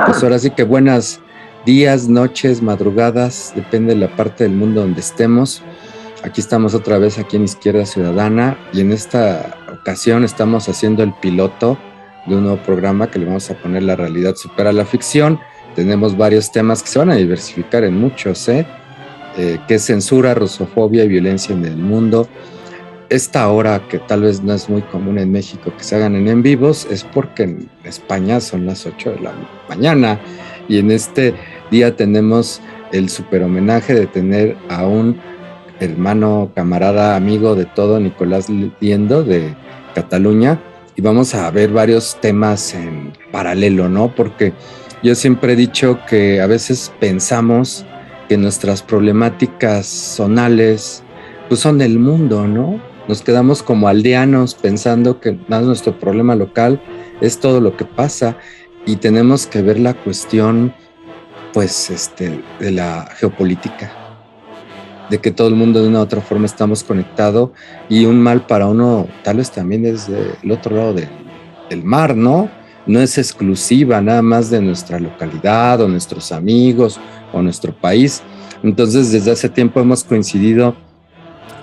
Pues ahora sí que buenas días, noches, madrugadas, depende de la parte del mundo donde estemos. Aquí estamos otra vez aquí en Izquierda Ciudadana y en esta ocasión estamos haciendo el piloto de un nuevo programa que le vamos a poner La realidad supera la ficción. Tenemos varios temas que se van a diversificar en muchos, que es censura, rusofobia y violencia en el mundo. Esta hora, que tal vez no es muy común en México que se hagan en vivos, es porque en España son las 8 de la mañana y en este día tenemos el super homenaje de tener a un hermano, camarada, amigo de todo, Nicolás Liendo de Cataluña, y vamos a ver varios temas en paralelo, ¿no? Porque yo siempre he dicho que a veces pensamos que nuestras problemáticas zonales pues son del mundo, ¿no? Nos quedamos como aldeanos pensando que nuestro problema local es todo lo que pasa y tenemos que ver la cuestión pues de la geopolítica, de que todo el mundo de una u otra forma estamos conectados y un mal para uno tal vez también es del otro lado del mar, ¿no? No es exclusiva nada más de nuestra localidad o nuestros amigos o nuestro país. Entonces desde hace tiempo hemos coincidido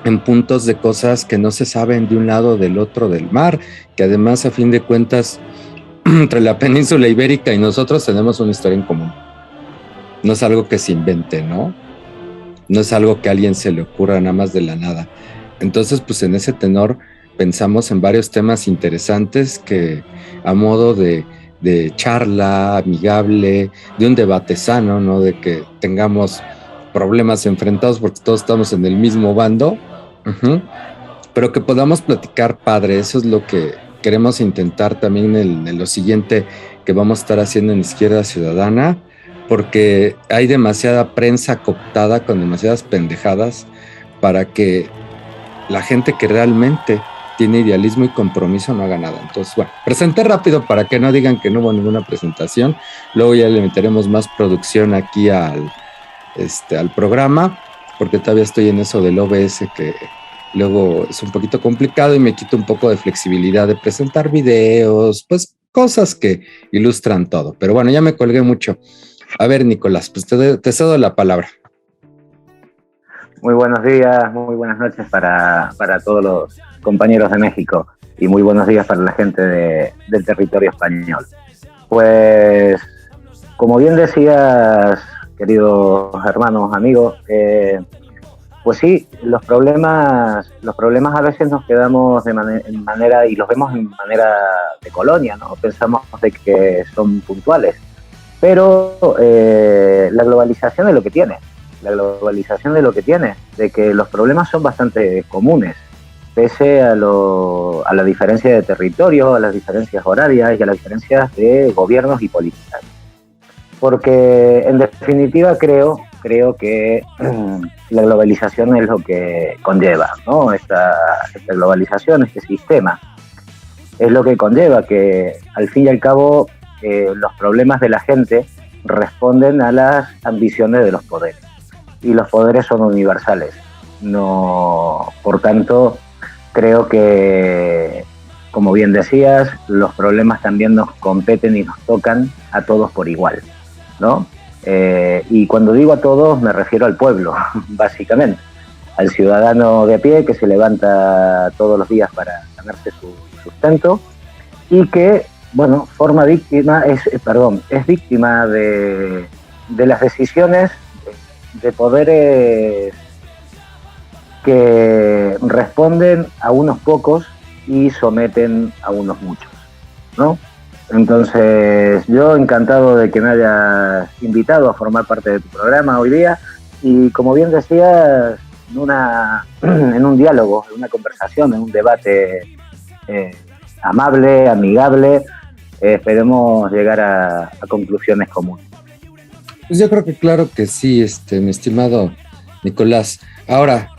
en puntos de cosas que no se saben de un lado o del otro del mar, que además a fin de cuentas entre la península ibérica y nosotros tenemos una historia en común. No es algo que se invente, ¿no? No es algo que a alguien se le ocurra nada más de la nada. Entonces, pues en ese tenor pensamos en varios temas interesantes que a modo de charla amigable, de un debate sano, ¿no? De que tengamos problemas enfrentados porque todos estamos en el mismo bando, pero que podamos platicar padre. Eso es lo que queremos intentar también en lo siguiente que vamos a estar haciendo en Izquierda Ciudadana, porque hay demasiada prensa cooptada con demasiadas pendejadas para que la gente que realmente tiene idealismo y compromiso no haga nada. Entonces, bueno, presenté rápido para que no digan que no hubo ninguna presentación. Luego ya le meteremos más producción aquí al programa, porque todavía estoy en eso del OBS que luego es un poquito complicado y me quita un poco de flexibilidad de presentar videos, pues cosas que ilustran todo. Pero bueno, ya me colgué mucho. A ver, Nicolás, pues te cedo la palabra. Muy buenos días, muy buenas noches para todos los compañeros de México y muy buenos días para la gente del territorio español. Pues, como bien decías, queridos hermanos, amigos, pues sí, los problemas a veces nos quedamos en manera, y los vemos en manera de colonia, ¿no? Pensamos de que son puntuales. Pero la globalización es lo que tiene. De que los problemas son bastante comunes, pese a la diferencia de territorio, a las diferencias horarias y a las diferencias de gobiernos y políticas. Porque, en definitiva, creo que la globalización es lo que conlleva, ¿no? Esta globalización, este sistema, es lo que conlleva que, al fin y al cabo, los problemas de la gente responden a las ambiciones de los poderes. Y los poderes son universales. No, por tanto, creo que, como bien decías, los problemas también nos competen y nos tocan a todos por igual, ¿no? Y cuando digo a todos, me refiero al pueblo, básicamente. Al ciudadano de a pie que se levanta todos los días para ganarse su sustento y que, bueno, es víctima de las decisiones de poderes que responden a unos pocos y someten a unos muchos, ¿no? Entonces, yo encantado de que me hayas invitado a formar parte de tu programa hoy día y, como bien decías, en un diálogo, en una conversación, en un debate amable, amigable, esperemos llegar a conclusiones comunes. Pues yo creo que claro que sí, mi estimado Nicolás. Ahora,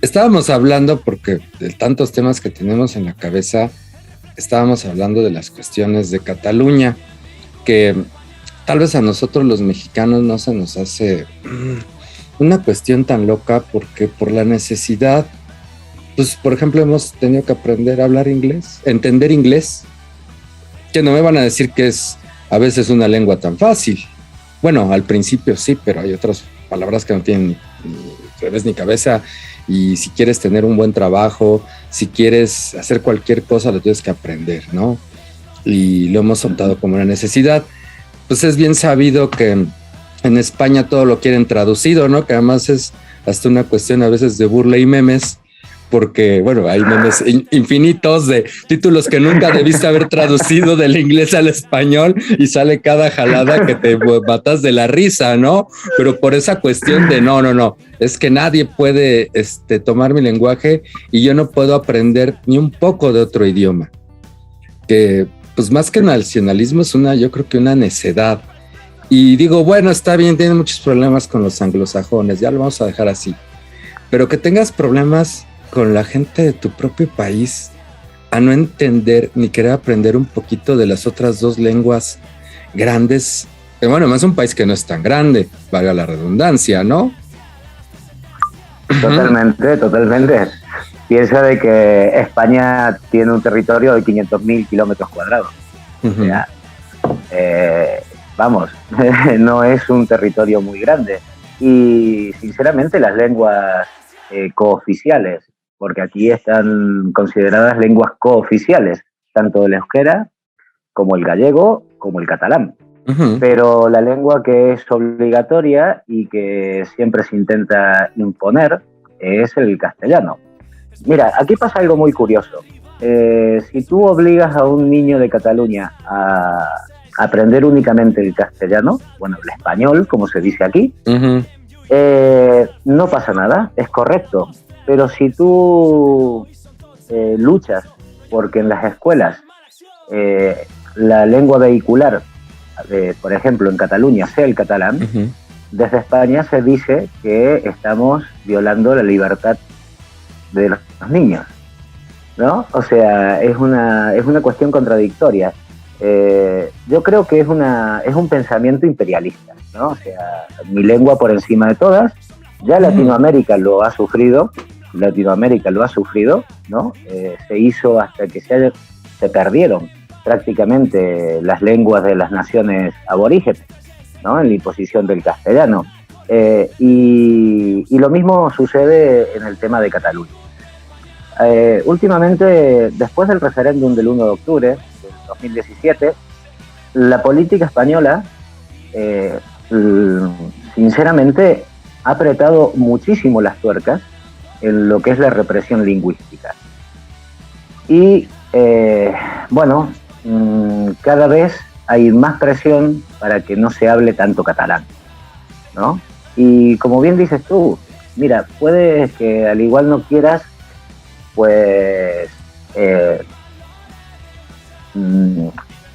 estábamos hablando, porque de tantos temas que tenemos en la cabeza, estábamos hablando de las cuestiones de Cataluña, que tal vez a nosotros los mexicanos no se nos hace una cuestión tan loca, porque por la necesidad, pues por ejemplo hemos tenido que aprender a hablar inglés, entender inglés, que no me van a decir que es a veces una lengua tan fácil. Bueno, al principio sí, pero hay otras palabras que no tienen ni revés ni cabeza, y si quieres tener un buen trabajo, si quieres hacer cualquier cosa, lo tienes que aprender, ¿no? Y lo hemos optado como una necesidad. Pues es bien sabido que en España todo lo quieren traducido, ¿no? Que además es hasta una cuestión a veces de burla y memes, porque, bueno, hay memes infinitos de títulos que nunca debiste haber traducido del inglés al español y sale cada jalada que te matas de la risa, ¿no? Pero por esa cuestión de no, es que nadie puede tomar mi lenguaje y yo no puedo aprender ni un poco de otro idioma. Que, pues más que nacionalismo, es yo creo que una necedad. Y digo, bueno, está bien, tiene muchos problemas con los anglosajones, ya lo vamos a dejar así. Pero que tengas problemas con la gente de tu propio país a no entender ni querer aprender un poquito de las otras dos lenguas grandes. Bueno, más un país que no es tan grande, valga la redundancia, ¿no? Totalmente. Piensa de que España tiene un territorio de 500.000 kilómetros cuadrados. O sea, vamos, no es un territorio muy grande. Y sinceramente las lenguas cooficiales, porque aquí están consideradas lenguas cooficiales, tanto el euskera como el gallego como el catalán. Pero la lengua que es obligatoria y que siempre se intenta imponer es el castellano. Mira, aquí pasa algo muy curioso. Si tú obligas a un niño de Cataluña a aprender únicamente el castellano, bueno, el español, como se dice aquí, no pasa nada, es correcto. Pero si tú luchas porque en las escuelas la lengua vehicular, por ejemplo, en Cataluña sea el catalán, desde España se dice que estamos violando la libertad de los niños, ¿no? O sea, es una cuestión contradictoria. Yo creo que es un pensamiento imperialista, ¿no? O sea, mi lengua por encima de todas. Ya Latinoamérica lo ha sufrido, ¿no? Se hizo hasta que se perdieron prácticamente las lenguas de las naciones aborígenes, ¿no? En la imposición del castellano. Y lo mismo sucede en el tema de Cataluña. Últimamente, después del referéndum del 1 de octubre del 2017, la política española, sinceramente, ha apretado muchísimo las tuercas en lo que es la represión lingüística. Y, bueno, cada vez hay más presión para que no se hable tanto catalán, ¿no? Y como bien dices tú, mira, puede que al igual no quieras, pues,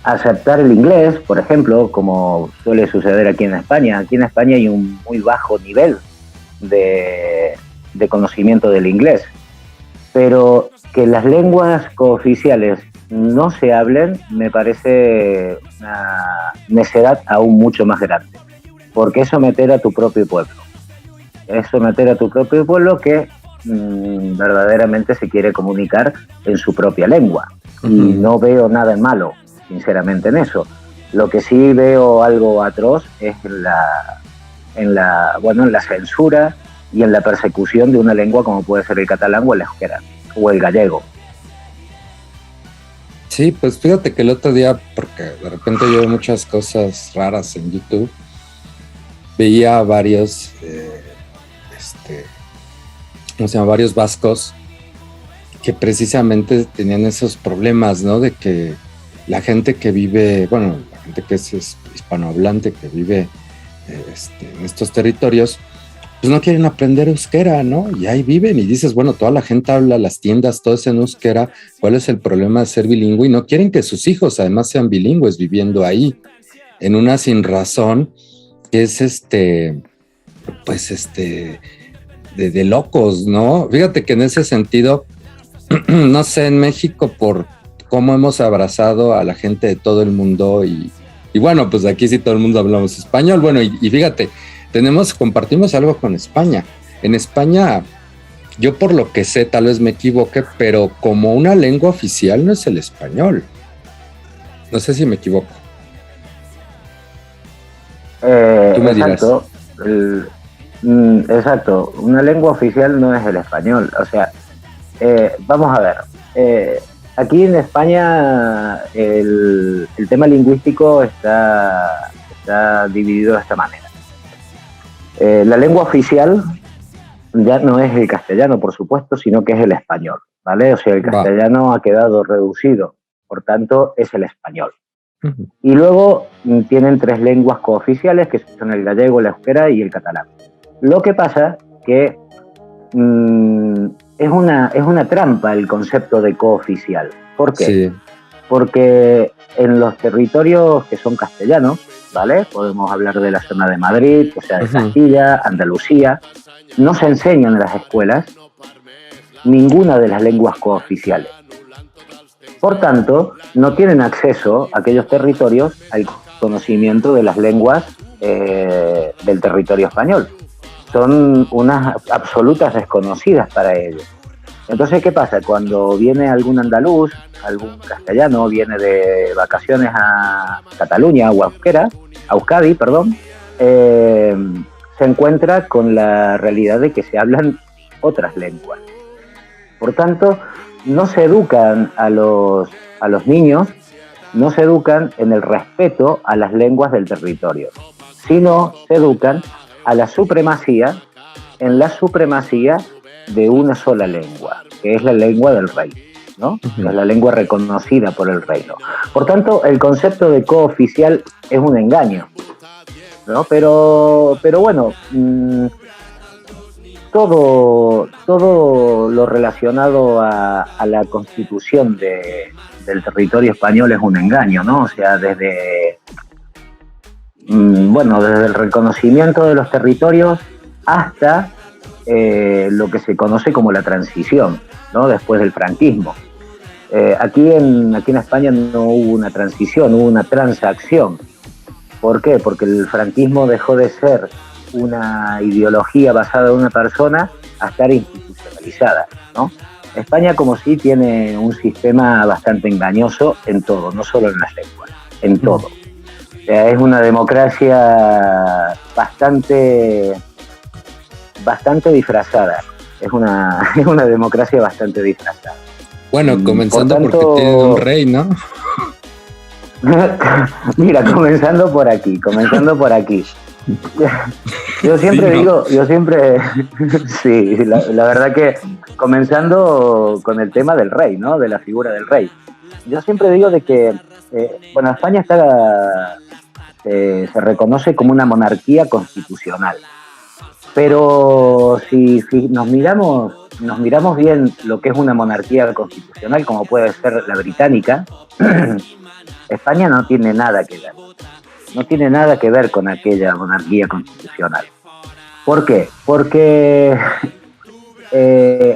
aceptar el inglés, por ejemplo, como suele suceder aquí en España. Aquí en España hay un muy bajo nivel de conocimiento del inglés, pero que las lenguas cooficiales no se hablen me parece una necedad aún mucho más grande, porque es someter a tu propio pueblo. Es someter a tu propio pueblo que verdaderamente se quiere comunicar en su propia lengua. Y no veo nada malo, sinceramente, en eso. Lo que sí veo algo atroz es en la censura y en la persecución de una lengua como puede ser el catalán o el euskera o el gallego. Sí, pues fíjate que el otro día, porque de repente yo veo muchas cosas raras en YouTube, veía varios varios vascos que precisamente tenían esos problemas, ¿no? De que la gente que vive, bueno, la gente que es hispanohablante, que vive en estos territorios, pues no quieren aprender euskera, ¿no? Y ahí viven y dices, bueno, toda la gente habla, las tiendas, todo es en euskera, ¿cuál es el problema de ser bilingüe? Y no quieren que sus hijos además sean bilingües viviendo ahí, en una sinrazón que es de locos, ¿no? Fíjate que en ese sentido, no sé, en México, por cómo hemos abrazado a la gente de todo el mundo y bueno, pues aquí sí todo el mundo hablamos español, bueno, y fíjate, compartimos algo con España. En España, yo por lo que sé, tal vez me equivoque, pero como una lengua oficial no es el español. No sé si me equivoco. Tú me dirás. Exacto. Exacto. Una lengua oficial no es el español. O sea, vamos a ver. Aquí en España el tema lingüístico está dividido de esta manera. La lengua oficial ya no es el castellano, por supuesto, sino que es el español, ¿vale? O sea, el castellano ha quedado reducido, por tanto, es el español. Y luego tienen 3 lenguas cooficiales, que son el gallego, el euskera y el catalán. Lo que pasa que es una trampa el concepto de cooficial. ¿Por qué? Sí. Porque en los territorios que son castellanos, ¿vale? Podemos hablar de la zona de Madrid, o sea, de Castilla, Andalucía, no se enseñan en las escuelas ninguna de las lenguas cooficiales. Por tanto, no tienen acceso a aquellos territorios al conocimiento de las lenguas del territorio español. Son unas absolutas desconocidas para ellos. Entonces, ¿qué pasa? Cuando viene algún andaluz, algún castellano, viene de vacaciones a Cataluña o a Euskadi, se encuentra con la realidad de que se hablan otras lenguas. Por tanto, no se educan a los niños, no se educan en el respeto a las lenguas del territorio, sino se educan a la supremacía, en la supremacía de una sola lengua, que es la lengua del rey, ¿no? Que es la lengua reconocida por el reino. Por tanto, el concepto de cooficial es un engaño, ¿no? Pero bueno, todo lo relacionado a la constitución del territorio español es un engaño, ¿no? O sea, desde el reconocimiento de los territorios hasta lo que se conoce como la transición, ¿no? Después del franquismo. Aquí en España no hubo una transición, hubo una transacción. ¿Por qué? Porque el franquismo dejó de ser una ideología basada en una persona a estar institucionalizada, ¿no? España, como sí, tiene un sistema bastante engañoso en todo, no solo en las lenguas, en todo. O sea, es una democracia bastante disfrazada. Es una democracia bastante disfrazada. Bueno, comenzando porque tienen un rey, ¿no? Mira, comenzando por aquí. Yo siempre digo, sí, la verdad que comenzando con el tema del rey, ¿no? De la figura del rey. Yo siempre digo de que, España se reconoce como una monarquía constitucional. Pero si nos miramos bien lo que es una monarquía constitucional, como puede ser la británica, España no tiene nada que ver. No tiene nada que ver con aquella monarquía constitucional. ¿Por qué? Porque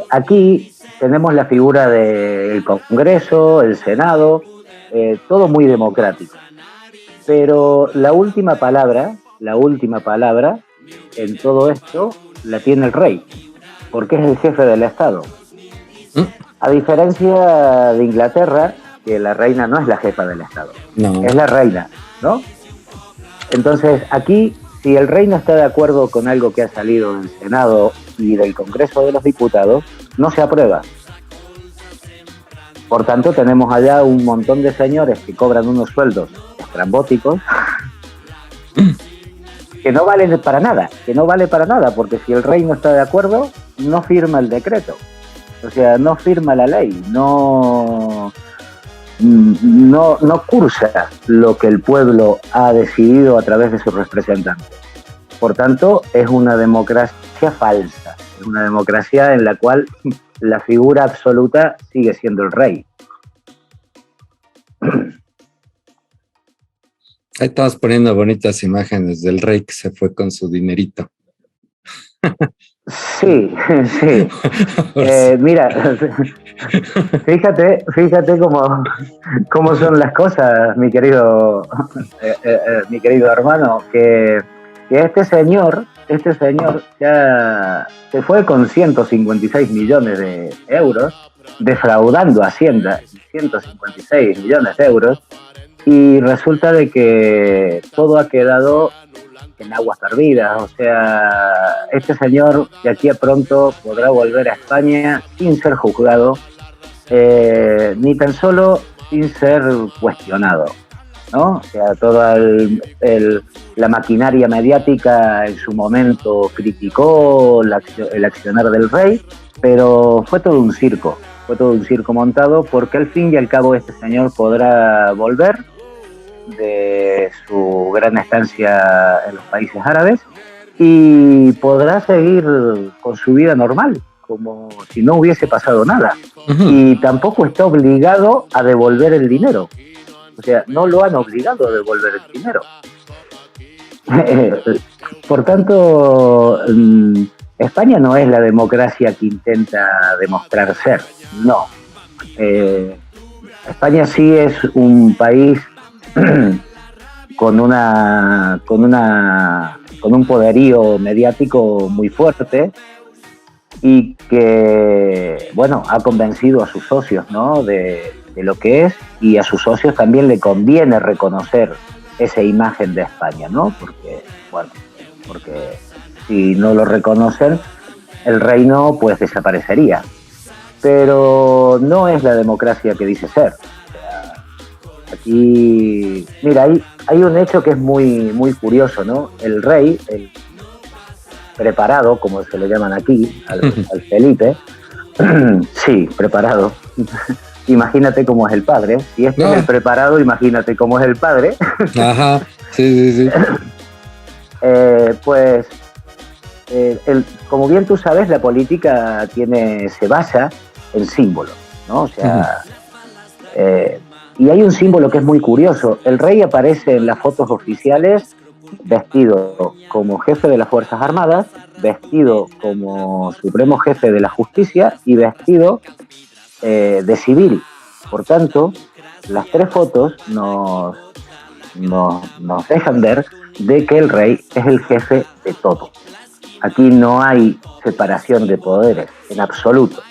aquí tenemos la figura del Congreso, el Senado, todo muy democrático. Pero la última palabra en todo esto la tiene el rey, porque es el jefe del Estado. A diferencia de Inglaterra, que la reina no es la jefa del Estado, es la reina, ¿no? Entonces, aquí, si el rey no está de acuerdo con algo que ha salido del Senado y del Congreso de los Diputados, no se aprueba. Por tanto, tenemos allá un montón de señores que cobran unos sueldos estrambóticos que no vale para nada, porque si el rey no está de acuerdo, no firma el decreto. O sea, no firma la ley, no cursa lo que el pueblo ha decidido a través de sus representantes. Por tanto, es una democracia falsa, es una democracia en la cual la figura absoluta sigue siendo el rey. Ahí estamos poniendo bonitas imágenes del rey que se fue con su dinerito. Sí. Mira, fíjate cómo son las cosas, mi querido hermano, que este señor ya se fue con 156 millones de euros, defraudando a Hacienda 156 millones de euros, y resulta de que todo ha quedado en aguas hervidas. O sea, este señor de aquí a pronto podrá volver a España sin ser juzgado, ni tan solo sin ser cuestionado, ¿no? O sea, toda la maquinaria mediática en su momento criticó el accionar del rey, pero fue todo un circo montado, porque al fin y al cabo este señor podrá volver de su gran estancia en los países árabes y podrá seguir con su vida normal, como si no hubiese pasado nada. Uh-huh. Y tampoco está obligado a devolver el dinero. O sea, no lo han obligado a devolver el dinero. Por tanto, España no es la democracia que intenta demostrar ser, no. España sí es un país con un poderío mediático muy fuerte y que, bueno, ha convencido a sus socios, ¿no?, de lo que es, y a sus socios también le conviene reconocer esa imagen de España, ¿no? Porque si no lo reconocen, el reino pues desaparecería. Pero no es la democracia que dice ser. O sea, aquí, mira, hay un hecho que es muy, muy curioso, ¿no? El rey, el preparado, como se le llaman aquí, al Felipe, sí, preparado. Imagínate cómo es el padre. Si este es el preparado, imagínate cómo es el padre. Ajá, sí. Pues, como bien tú sabes, la política se basa en símbolos, ¿no? O sea, y hay un símbolo que es muy curioso. El rey aparece en las fotos oficiales vestido como jefe de las Fuerzas Armadas, vestido como supremo jefe de la justicia y vestido de civil. Por tanto, las tres fotos nos dejan ver de que el rey es el jefe de todo. Aquí no hay separación de poderes en absoluto.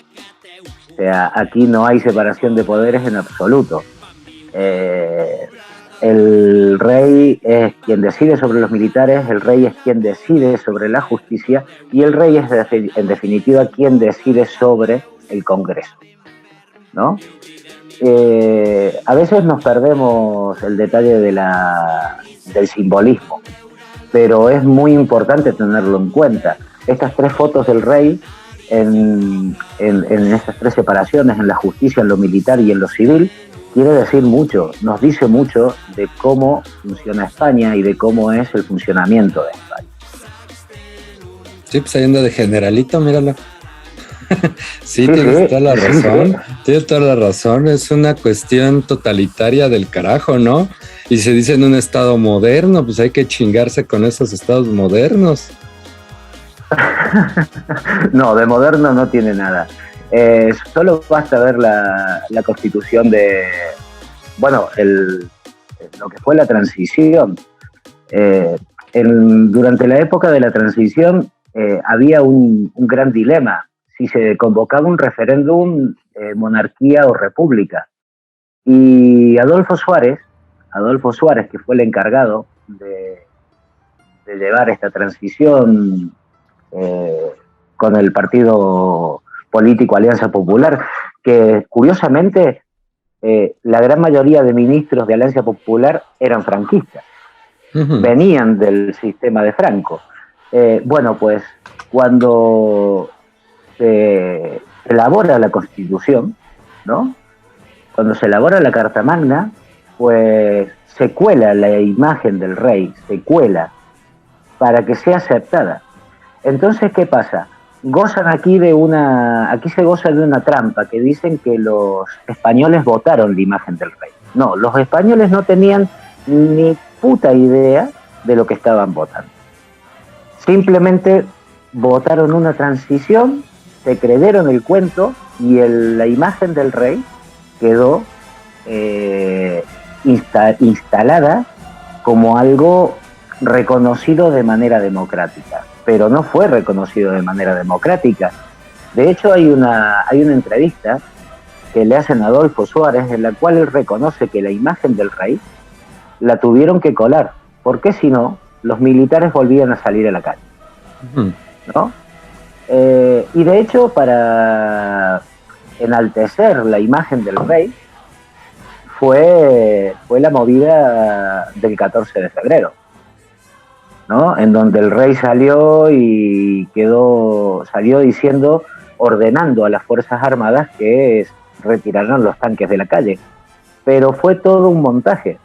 O sea, aquí no hay separación de poderes en absoluto. El rey es quien decide sobre los militares, el rey es quien decide sobre la justicia y el rey es, en definitiva, quien decide sobre el Congreso, ¿no? A veces nos perdemos el detalle del simbolismo, pero es muy importante tenerlo en cuenta. Estas tres fotos del rey, en estas tres separaciones, en la justicia, en lo militar y en lo civil, quiere decir mucho, nos dice mucho de cómo funciona España y de cómo es el funcionamiento de España. Sí, pues yendo de generalito, míralo. Sí, tienes toda la razón. Tienes toda la razón. Es una cuestión totalitaria del carajo, ¿no? Y se dice en un estado moderno, pues hay que chingarse con esos estados modernos. No, de moderno no tiene nada. Solo basta ver la constitución lo que fue la transición. Durante la época de la transición había un gran dilema: si se convocaba un referéndum, monarquía o república. Y Adolfo Suárez, que fue el encargado de llevar esta transición con el partido político Alianza Popular, que curiosamente la gran mayoría de ministros de Alianza Popular eran franquistas, venían del sistema de Franco. Bueno, pues cuando se elabora la Constitución, ¿no?, cuando se elabora la Carta Magna, pues se cuela la imagen del rey, se cuela para que sea aceptada. Entonces, ¿qué pasa? Aquí se goza de una trampa, que dicen que los españoles votaron la imagen del rey. No, los españoles no tenían ni puta idea de lo que estaban votando. Simplemente votaron una transición, se creyeron el cuento y la imagen del rey quedó instalada como algo reconocido de manera democrática, pero no fue reconocido de manera democrática. De hecho, hay una entrevista que le hacen a Adolfo Suárez en la cual él reconoce que la imagen del rey la tuvieron que colar, porque si no, los militares volvían a salir a la calle, Ujú. ¿no? Y de hecho, para enaltecer la imagen del rey, fue la movida del 14 de febrero, ¿no? En donde el rey salió y salió diciendo, ordenando a las Fuerzas Armadas que retiraran los tanques de la calle. Pero fue todo un montaje,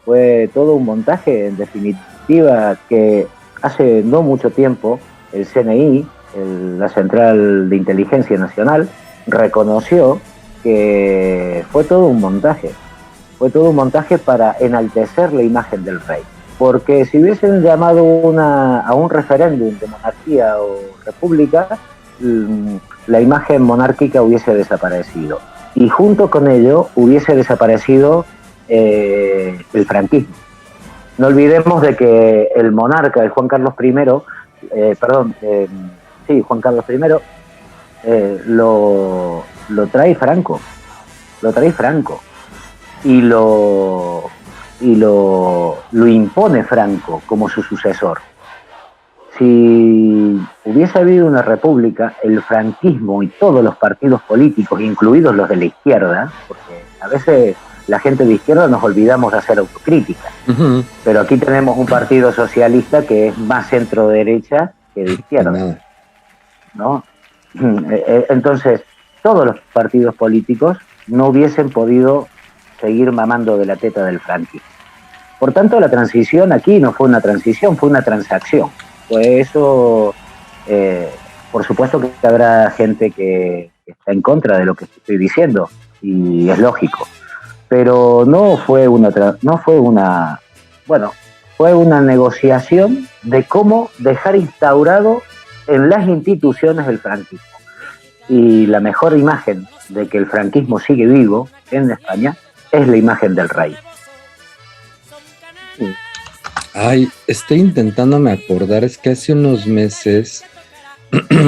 en definitiva, que hace no mucho tiempo el CNI, la Central de Inteligencia Nacional, reconoció que fue todo un montaje para enaltecer la imagen del rey. Porque si hubiesen llamado a un referéndum de monarquía o república, la imagen monárquica hubiese desaparecido. Y junto con ello hubiese desaparecido el franquismo. No olvidemos de que el monarca, el Juan Carlos I, Juan Carlos I, lo trae Franco. Y lo impone Franco como su sucesor. Si hubiese habido una república, el franquismo y todos los partidos políticos, incluidos los de la izquierda, porque a veces la gente de izquierda nos olvidamos de hacer autocrítica, pero aquí tenemos un partido socialista que es más centro-derecha que de izquierda, ¿no? Entonces, todos los partidos políticos no hubiesen podido seguir mamando de la teta del franquismo. Por tanto, la transición aquí no fue una transición, fue una transacción. Pues eso, por supuesto que habrá gente que está en contra de lo que estoy diciendo, y es lógico. Pero fue una negociación de cómo dejar instaurado en las instituciones el franquismo. Y la mejor imagen de que el franquismo sigue vivo en España es la imagen del rey. Ay, estoy intentándome acordar, es que hace unos meses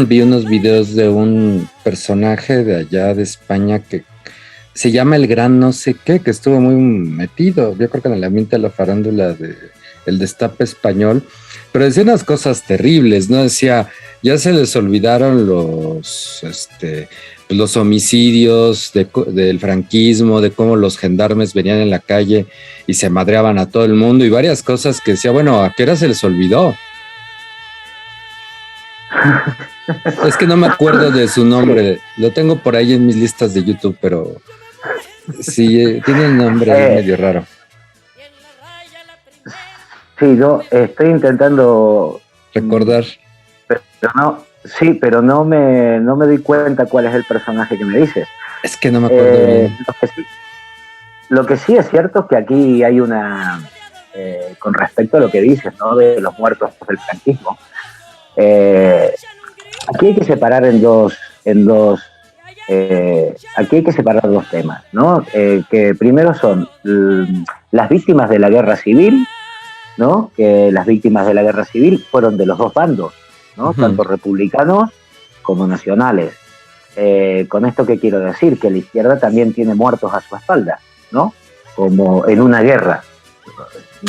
vi unos videos de un personaje de allá de España que se llama el Gran no sé qué, que estuvo muy metido, yo creo que en el ambiente de la farándula de el destape español, pero decía unas cosas terribles, ¿no? Decía, ya se les olvidaron los homicidios del franquismo, de cómo los gendarmes venían en la calle y se madreaban a todo el mundo y varias cosas que decía, bueno, ¿a qué hora se les olvidó? Es que no me acuerdo de su nombre, lo tengo por ahí en mis listas de YouTube, pero sí, tiene un nombre medio raro. Sí, yo estoy intentando recordar. Pero no me doy cuenta cuál es el personaje que me dices. Es que no me acuerdo bien. Lo que sí es cierto es que aquí hay con respecto a lo que dices, ¿no? De los muertos del franquismo. Aquí hay que separar aquí hay que separar dos temas, ¿no? Que primero son las víctimas de la guerra civil, ¿no? Que las víctimas de la guerra civil fueron de los dos bandos, ¿no? Tanto republicanos como nacionales. Con esto, ¿qué quiero decir? Que la izquierda también tiene muertos a su espalda, ¿no? Como en una guerra,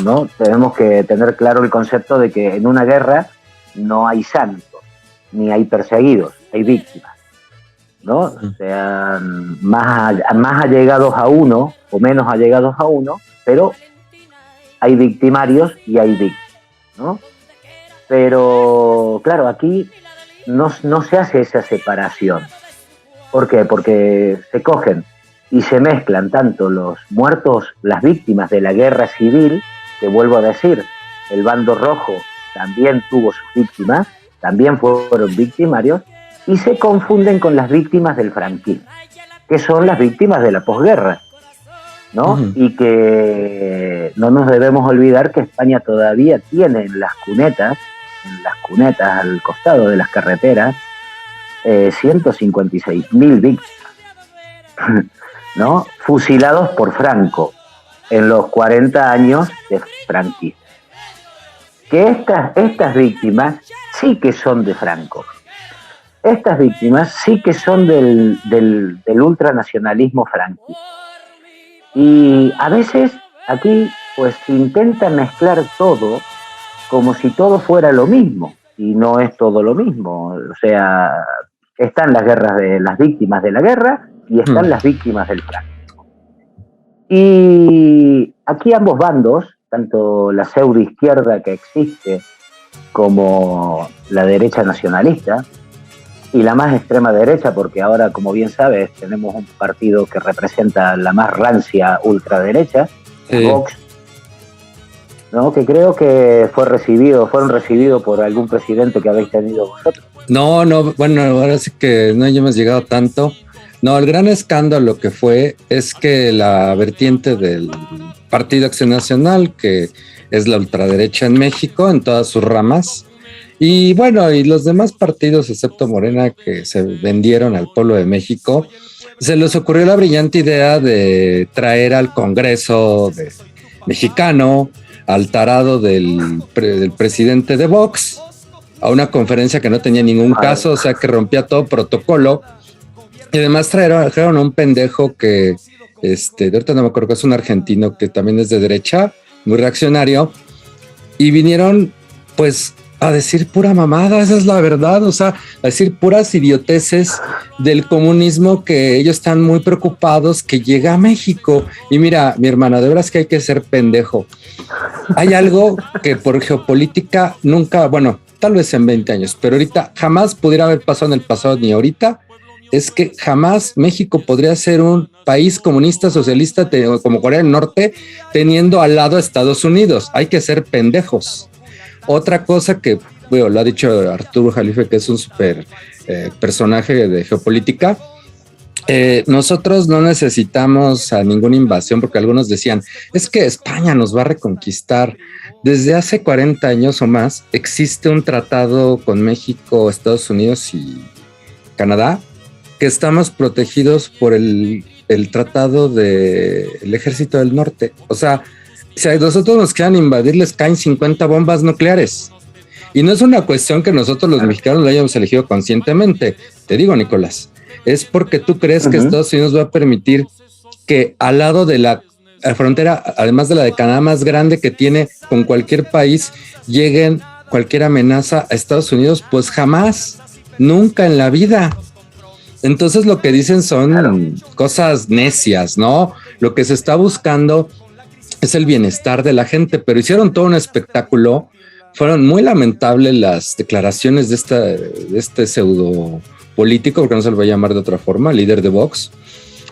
¿no? Tenemos que tener claro el concepto de que en una guerra no hay santos, ni hay perseguidos, hay víctimas, ¿no? Sean más allegados a uno o menos allegados a uno, pero hay victimarios y hay víctimas, ¿no? Pero, claro, aquí no se hace esa separación. ¿Por qué? Porque se cogen y se mezclan tanto los muertos, las víctimas de la guerra civil, que vuelvo a decir, el bando rojo también tuvo sus víctimas, también fueron victimarios, y se confunden con las víctimas del franquismo, que son las víctimas de la posguerra, ¿no? Y que no nos debemos olvidar que España todavía tiene en las cunetas al costado de las carreteras, 156.000 víctimas, ¿no? Fusilados por Franco en los 40 años de franquismo. Que estas víctimas sí que son de Franco. Estas víctimas sí que son del ultranacionalismo franquista. Y a veces aquí pues se intenta mezclar todo como si todo fuera lo mismo, y no es todo lo mismo. O sea, están las guerras de las víctimas de la guerra y están las víctimas del franquismo. Y aquí ambos bandos, tanto la pseudoizquierda que existe como la derecha nacionalista, y la más extrema derecha, porque ahora, como bien sabes, tenemos un partido que representa la más rancia ultraderecha, Vox, ¿no? Que creo que fueron recibidos por algún presidente que habéis tenido vosotros. No, bueno, ahora sí que no hemos llegado tanto. No, el gran escándalo que fue es que la vertiente del Partido Acción Nacional, que es la ultraderecha en México, en todas sus ramas, y bueno, y los demás partidos, excepto Morena, que se vendieron al pueblo de México, se les ocurrió la brillante idea de traer al Congreso mexicano, al tarado del presidente de Vox, a una conferencia que no tenía ningún caso, o sea, que rompía todo protocolo. Y además trajeron a un pendejo que, de ahorita no me acuerdo, que es un argentino que también es de derecha, muy reaccionario, y vinieron, pues, a decir pura mamada, esa es la verdad, o sea, a decir puras idioteces del comunismo, que ellos están muy preocupados que llega a México. Y mira, mi hermana, de veras que hay que ser pendejo. Hay algo que por geopolítica nunca, bueno, tal vez en 20 años, pero ahorita jamás pudiera haber pasado en el pasado ni ahorita, es que jamás México podría ser un país comunista, socialista, como Corea del Norte, teniendo al lado a Estados Unidos. Hay que ser pendejos. Otra cosa que, bueno, lo ha dicho Arturo Jalife, que es un súper personaje de geopolítica, nosotros no necesitamos a ninguna invasión, porque algunos decían, es que España nos va a reconquistar. Desde hace 40 años o más existe un tratado con México, Estados Unidos y Canadá, que estamos protegidos por el tratado del Ejército del Norte. O sea, si a nosotros nos quieran invadir, les caen 50 bombas nucleares. Y no es una cuestión que nosotros los mexicanos lo hayamos elegido conscientemente. Te digo, Nicolás, es porque tú crees que Estados Unidos va a permitir que al lado de la frontera, además de la de Canadá más grande que tiene con cualquier país, lleguen cualquier amenaza a Estados Unidos. Pues jamás, nunca en la vida. Entonces lo que dicen son cosas necias, ¿no? Lo que se está buscando es el bienestar de la gente, pero hicieron todo un espectáculo. Fueron muy lamentables las declaraciones de este pseudo político, porque no se lo voy a llamar de otra forma, líder de Vox.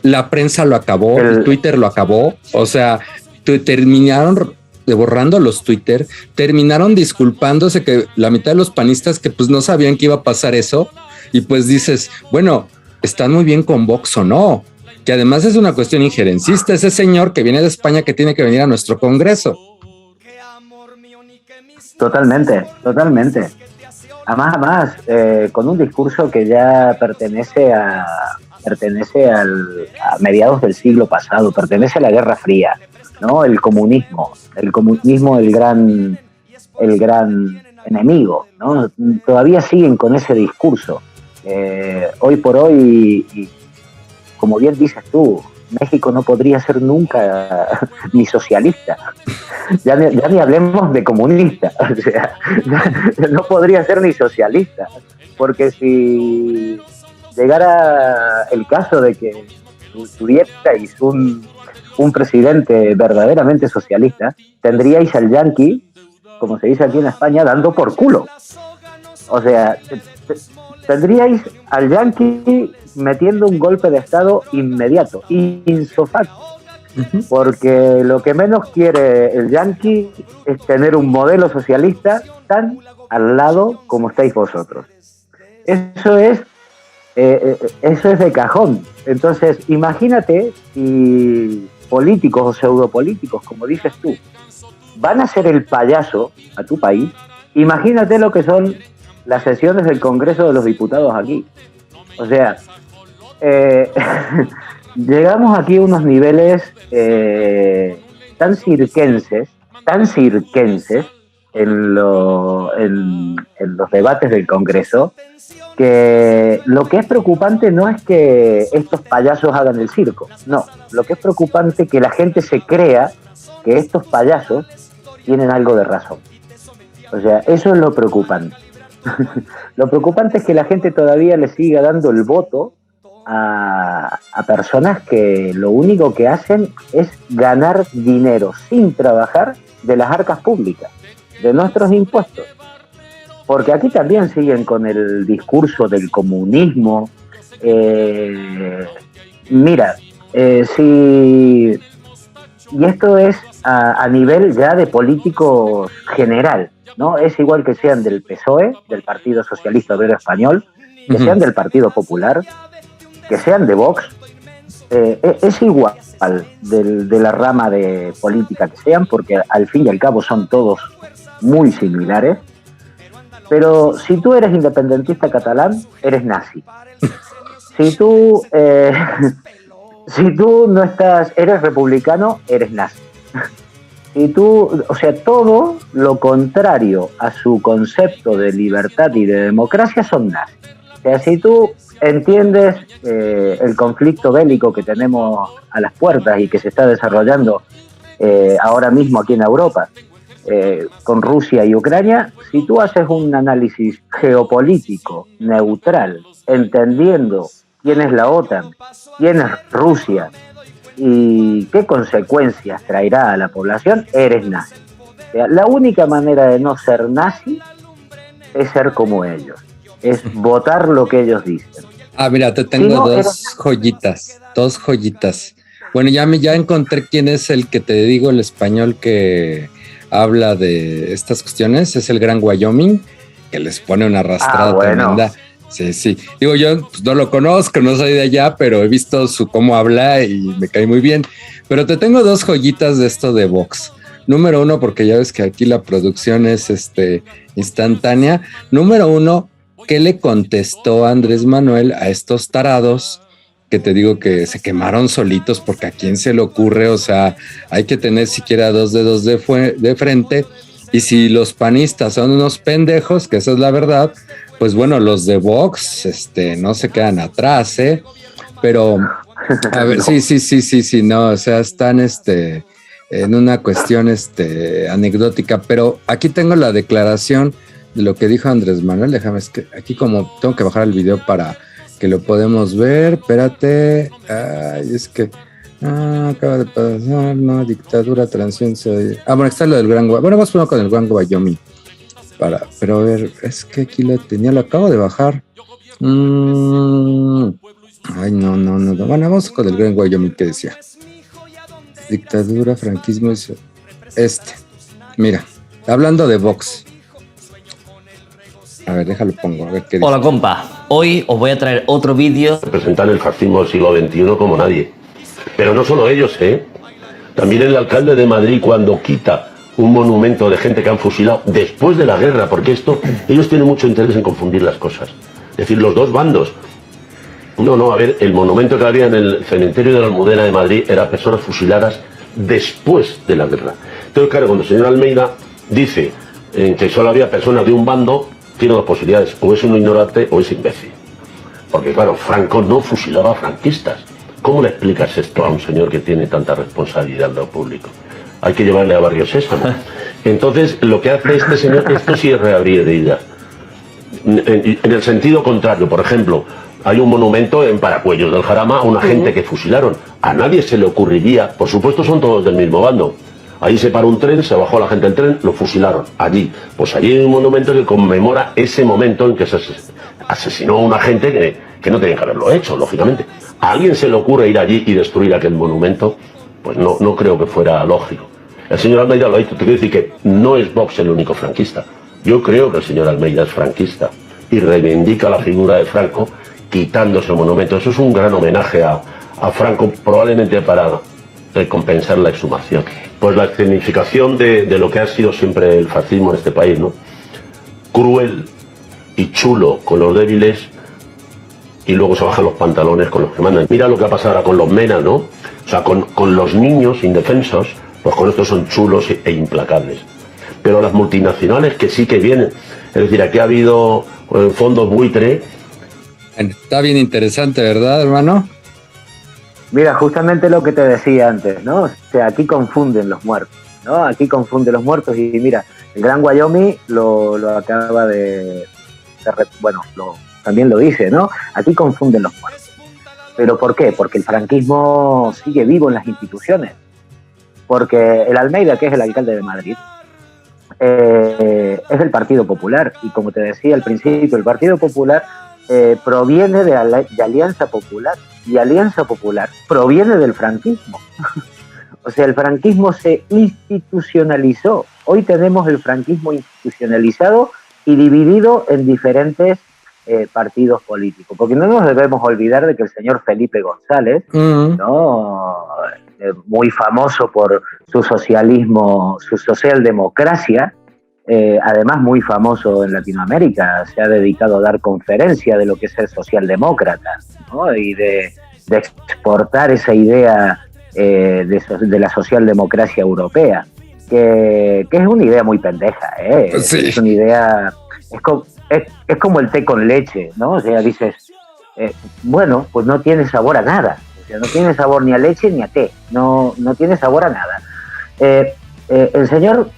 La prensa lo acabó, el Twitter lo acabó, o sea, terminaron borrando los Twitter, terminaron disculpándose, que la mitad de los panistas que pues no sabían que iba a pasar eso, y pues dices, bueno, ¿están muy bien con Vox o no? Que además es una cuestión injerencista, ese señor que viene de España que tiene que venir a nuestro Congreso. Totalmente. Además, con un discurso que ya pertenece a mediados del siglo pasado, pertenece a la Guerra Fría, ¿no? El comunismo, el gran enemigo, ¿no? Todavía siguen con ese discurso. Hoy por hoy, y como bien dices tú, México no podría ser nunca ni socialista. Ya ni hablemos de comunista. O sea, no podría ser ni socialista. Porque si llegara el caso de que tuvierais un presidente verdaderamente socialista, tendríais al yanqui, como se dice aquí en España, dando por culo. O sea, tendríais al yanqui metiendo un golpe de Estado inmediato, insofacto, porque lo que menos quiere el yanqui es tener un modelo socialista tan al lado como estáis vosotros. Eso es de cajón. Entonces, imagínate si políticos o pseudopolíticos, como dices tú, van a ser el payaso a tu país. Imagínate lo que son las sesiones del Congreso de los Diputados aquí. O sea, llegamos aquí a unos niveles tan circenses en los debates del Congreso, que lo que es preocupante no es que estos payasos hagan el circo, no, lo que es preocupante es que la gente se crea que estos payasos tienen algo de razón. O sea, eso es lo preocupante. Lo preocupante es que la gente todavía le siga dando el voto a personas que lo único que hacen es ganar dinero sin trabajar de las arcas públicas, de nuestros impuestos. Porque aquí también siguen con el discurso del comunismo. Mira, si... Y esto es a nivel ya de políticos general, ¿no? Es igual que sean del PSOE, del Partido Socialista Obrero Español, que sean del Partido Popular, que sean de Vox, es igual de la rama de política que sean, porque al fin y al cabo son todos muy similares. Pero si tú eres independentista catalán, eres nazi. Si tú no eres republicano, eres nazi. Si tú, o sea, todo lo contrario a su concepto de libertad y de democracia son nazis. O sea, si tú entiendes el conflicto bélico que tenemos a las puertas y que se está desarrollando ahora mismo aquí en Europa, con Rusia y Ucrania, si tú haces un análisis geopolítico neutral, entendiendo quién es la OTAN, quién es Rusia y qué consecuencias traerá a la población, eres nazi. O sea, la única manera de no ser nazi es ser como ellos, es votar lo que ellos dicen. Mira, te tengo dos joyitas. Bueno, ya encontré quién es el que te digo, el español que habla de estas cuestiones, es el Gran Wyoming, que les pone una arrastrada tremenda. Sí. Digo, yo pues, no lo conozco, no soy de allá, pero he visto cómo habla y me cae muy bien. Pero te tengo dos joyitas de esto de Vox. Número uno, porque ya ves que aquí la producción es instantánea. Número uno, ¿qué le contestó Andrés Manuel a estos tarados que te digo que se quemaron solitos? Porque a quién se le ocurre, o sea, hay que tener siquiera dos dedos de frente. Y si los panistas son unos pendejos, que esa es la verdad, pues bueno, los de Vox no se quedan atrás, pero a ver, sí, no, o sea, están en una cuestión anecdótica, pero aquí tengo la declaración de lo que dijo Andrés Manuel. Déjame, es que aquí como tengo que bajar el video para que lo podemos ver, espérate, es que acaba de pasar, no, dictadura, transición, bueno, está lo del Gran Wyoming, bueno, vamos primero con el Gran Wyoming, pero a ver, es que aquí lo acabo de bajar, no, bueno, vamos con el Gran Wyoming que decía, dictadura, franquismo, mira, hablando de Vox. A ver, déjalo pongo, a ver qué dice. Hola compa, hoy os voy a traer otro vídeo. Representan el fascismo del siglo XXI como nadie. Pero no solo ellos, también el alcalde de Madrid cuando quita un monumento de gente que han fusilado después de la guerra, porque ellos tienen mucho interés en confundir las cosas. Es decir, los dos bandos. No, a ver, el monumento que había en el cementerio de la Almudena de Madrid era personas fusiladas después de la guerra. Entonces, claro, cuando el señor Almeida dice que solo había personas de un bando, tiene dos posibilidades, o es un ignorante o es imbécil. Porque claro, Franco no fusilaba a franquistas. ¿Cómo le explicas esto a un señor que tiene tanta responsabilidad en lo público? Hay que llevarle a Barrio Sésamo. Entonces, lo que hace este señor, esto sí es reabrir heridas. En el sentido contrario, por ejemplo, hay un monumento en Paracuellos del Jarama a una gente que fusilaron. A nadie se le ocurriría, por supuesto son todos del mismo bando. Ahí se paró un tren, se bajó la gente del tren, lo fusilaron. Allí. Pues allí hay un monumento que conmemora ese momento en que se asesinó a una gente que no tenía que haberlo hecho, lógicamente. ¿A alguien se le ocurre ir allí y destruir aquel monumento? Pues no creo que fuera lógico. El señor Almeida lo ha dicho, te quiero decir que no es Vox el único franquista. Yo creo que el señor Almeida es franquista y reivindica la figura de Franco quitándose el monumento. Eso es un gran homenaje a Franco, probablemente para recompensar la exhumación. Pues la escenificación de lo que ha sido siempre el fascismo en este país, ¿no? Cruel y chulo con los débiles y luego se bajan los pantalones con los que mandan. Mira lo que ha pasado ahora con los menas, ¿no? O sea, con los niños indefensos, pues con estos son chulos e implacables. Pero las multinacionales que sí que vienen, es decir, aquí ha habido fondos buitre. Está bien interesante, ¿verdad, hermano? Mira, justamente lo que te decía antes, ¿no? O sea, aquí confunden los muertos. ¿no? Aquí confunde los muertos y mira, el Gran Wyoming lo acaba también lo dice, ¿no? Aquí confunden los muertos. ¿Pero por qué? Porque el franquismo sigue vivo en las instituciones. Porque el Almeida, que es el alcalde de Madrid, es del Partido Popular. Y como te decía al principio, el Partido Popular proviene de Alianza Popular. Y Alianza Popular proviene del franquismo. O sea, el franquismo se institucionalizó. Hoy tenemos el franquismo institucionalizado y dividido en diferentes partidos políticos. Porque no nos debemos olvidar de que el señor Felipe González, ¿no? Muy famoso por su socialismo, su socialdemocracia, además muy famoso en Latinoamérica, se ha dedicado a dar conferencias de lo que es el socialdemócrata, ¿no? Y de exportar esa idea de la socialdemocracia europea, que es una idea muy pendeja, Sí. Es una idea, es como el té con leche, ¿no? O sea, dices, bueno, pues no tiene sabor a nada, o sea, no tiene sabor ni a leche ni a té, no tiene sabor a nada. El señor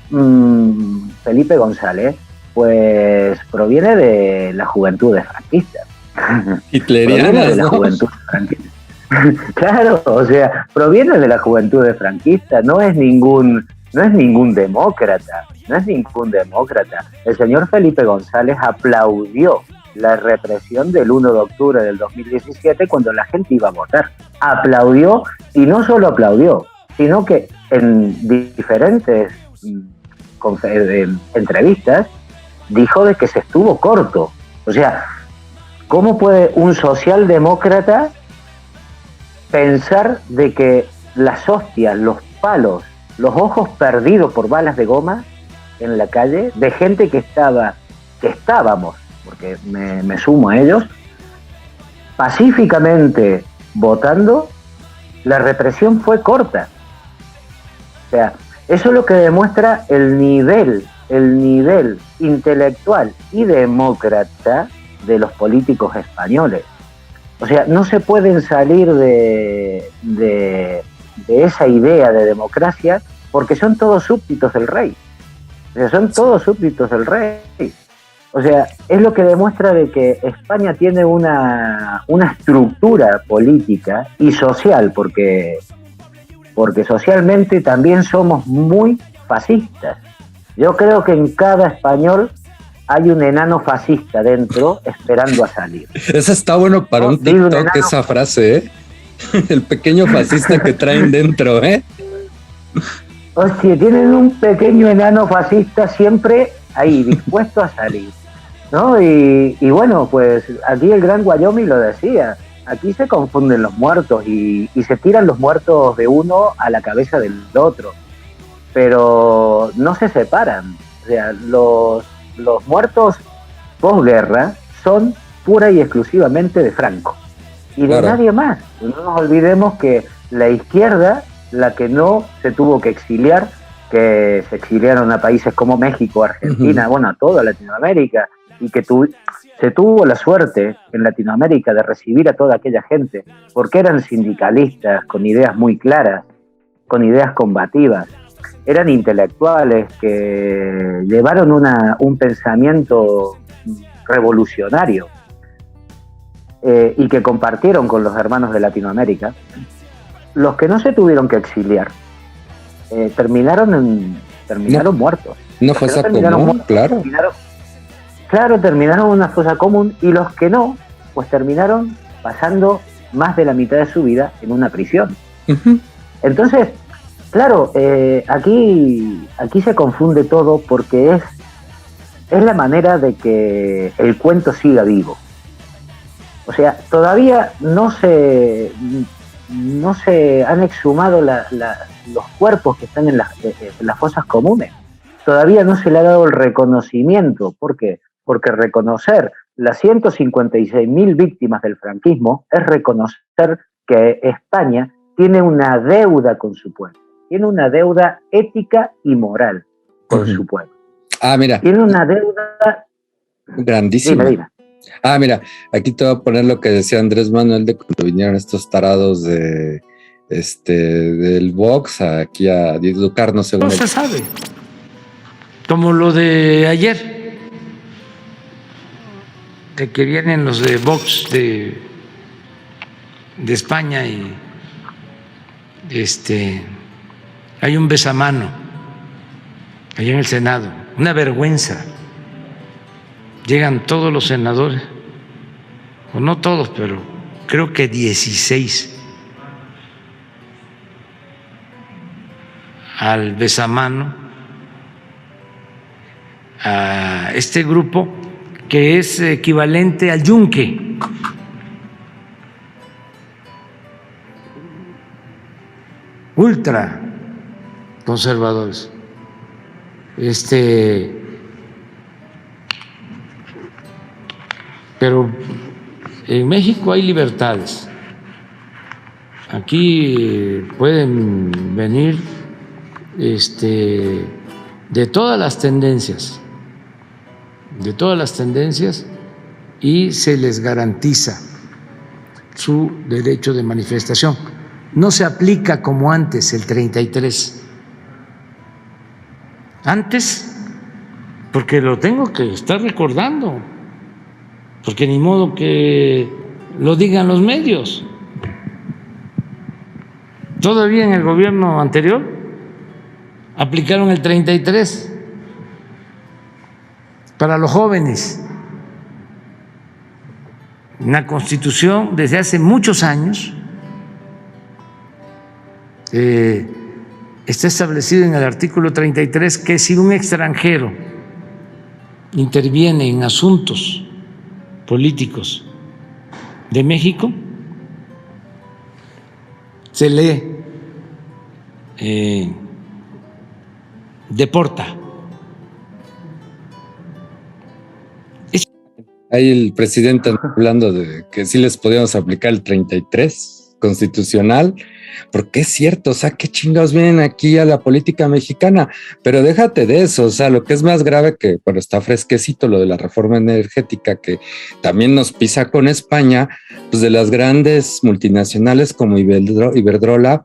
Felipe González, pues proviene de la juventud franquista. Hitleriana, proviene de la ¿no? juventud franquista. Claro, o sea, proviene de la juventud franquista, no es ningún demócrata, no es ningún demócrata. El señor Felipe González aplaudió la represión del 1 de octubre del 2017 cuando la gente iba a votar. Aplaudió, y no solo aplaudió, sino que en diferentes entrevistas dijo de que se estuvo corto. O sea, ¿cómo puede un socialdemócrata pensar de que las hostias, los palos, los ojos perdidos por balas de goma en la calle, de gente que estábamos, porque me sumo a ellos, pacíficamente votando, la represión fue corta? O sea, eso es lo que demuestra el nivel intelectual y demócrata de los políticos españoles. O sea, no se pueden salir de esa idea de democracia porque son todos súbditos del rey. O sea, son todos súbditos del rey. O sea, es lo que demuestra de que España tiene una estructura política y social, porque socialmente también somos muy fascistas. Yo creo que en cada español hay un enano fascista dentro esperando a salir. Esa está bueno para un TikTok, esa frase, ¿eh? El pequeño fascista que traen dentro, ¿eh? Hostia, tienen un pequeño enano fascista siempre ahí, dispuesto a salir, ¿no? Y bueno, pues aquí el Gran Wyoming lo decía, aquí se confunden los muertos y se tiran los muertos de uno a la cabeza del otro, pero no se separan. O sea, los muertos posguerra son pura y exclusivamente de Franco y de nadie más. No nos olvidemos que la izquierda, la que no se tuvo que exiliar, que se exiliaron a países como México, Argentina, bueno, a toda Latinoamérica, y que se tuvo la suerte en Latinoamérica de recibir a toda aquella gente, porque eran sindicalistas con ideas muy claras, con ideas combativas, eran intelectuales que llevaron un pensamiento revolucionario y que compartieron con los hermanos de Latinoamérica. Los que no se tuvieron que exiliar terminaron muertos. Una fosa común, claro. Terminaron en una fosa común, y los que no, pues terminaron pasando más de la mitad de su vida en una prisión. Entonces, claro, aquí se confunde todo porque es la manera de que el cuento siga vivo. O sea, todavía no se han exhumado los cuerpos que están en las fosas comunes. Todavía no se le ha dado el reconocimiento. ¿Por qué? Porque reconocer las 156.000 víctimas del franquismo es reconocer que España tiene una deuda con su pueblo. Tiene una deuda ética y moral con su pueblo. Mira. Tiene una deuda grandísima. Dime. Mira, aquí te voy a poner lo que decía Andrés Manuel de cuando vinieron estos tarados de del box aquí a educarnos según No se sabe, como lo de ayer, de que vienen los de Vox de España y hay un besamano allá en el Senado, una vergüenza. Llegan todos los senadores, o no todos, pero creo que 16 al besamano, a este grupo que es equivalente al Yunque. Ultra conservadores. Pero en México hay libertades. Aquí pueden venir de todas las tendencias, y se les garantiza su derecho de manifestación. No se aplica como antes el 33. Antes, porque lo tengo que estar recordando, porque ni modo que lo digan los medios. Todavía en el gobierno anterior aplicaron el 33 para los jóvenes. En la Constitución, desde hace muchos años, está establecido en el artículo 33 que si un extranjero interviene en asuntos políticos de México, se le deporta. Ahí el presidente hablando de que sí les podíamos aplicar el 33 constitucional, porque es cierto, o sea, qué chingados vienen aquí a la política mexicana, pero déjate de eso, o sea, lo que es más grave que, bueno, está fresquecito lo de la reforma energética que también nos pisa con España, pues de las grandes multinacionales como Iberdrola,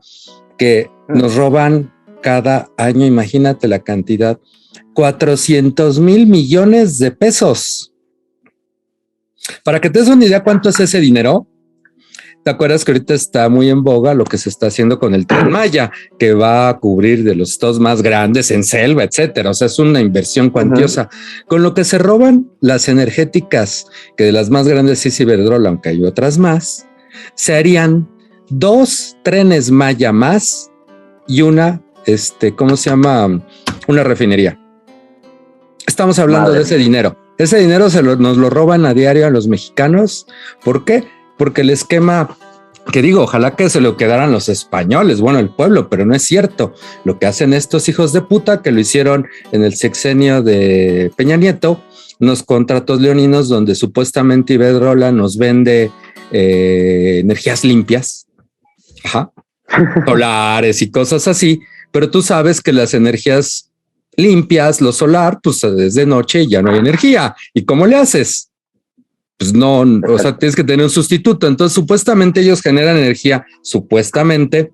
que nos roban cada año, imagínate la cantidad, 400,000 millones de pesos. Para que te des una idea cuánto es ese dinero, ¿te acuerdas que ahorita está muy en boga lo que se está haciendo con el Tren Maya, que va a cubrir de los estados más grandes en selva, etcétera? O sea, es una inversión cuantiosa. Con lo que se roban las energéticas, que de las más grandes es Iberdrola, aunque hay otras más, se harían 2 trenes Maya más y una, ¿cómo se llama? Una refinería. Estamos hablando de ese dinero. Ese dinero nos lo roban a diario a los mexicanos. ¿Por qué? Porque el esquema, que digo, ojalá que se lo quedaran los españoles, bueno, el pueblo, pero no es cierto. Lo que hacen estos hijos de puta, que lo hicieron en el sexenio de Peña Nieto, unos contratos leoninos donde supuestamente Iberdrola nos vende energías limpias, solares y cosas así, pero tú sabes que las energías limpias, lo solar, pues es de noche y ya no hay energía. ¿Y cómo le haces? Pues no, o sea, tienes que tener un sustituto. Entonces, supuestamente ellos generan energía, supuestamente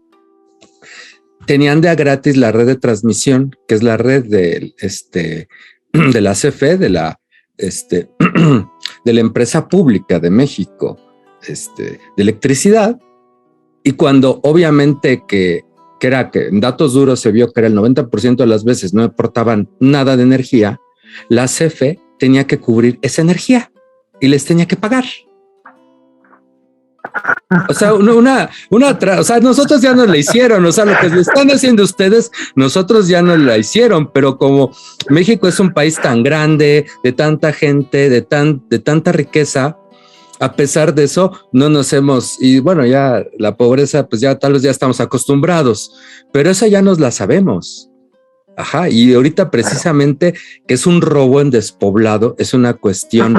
tenían de a gratis la red de transmisión, que es la red de la CFE, de la empresa pública de México, de electricidad. Y cuando obviamente que en datos duros se vio que era el 90% de las veces no aportaban nada de energía, la CFE tenía que cubrir esa energía y les tenía que pagar. O sea, o sea, nosotros ya nos la hicieron, o sea, lo que le están haciendo ustedes, nosotros ya nos la hicieron, pero como México es un país tan grande, de tanta gente, de tanta riqueza, a pesar de eso, no nos hemos, y bueno, ya la pobreza, pues ya tal vez ya estamos acostumbrados, pero esa ya nos la sabemos. Y ahorita precisamente que es un robo en despoblado, es una cuestión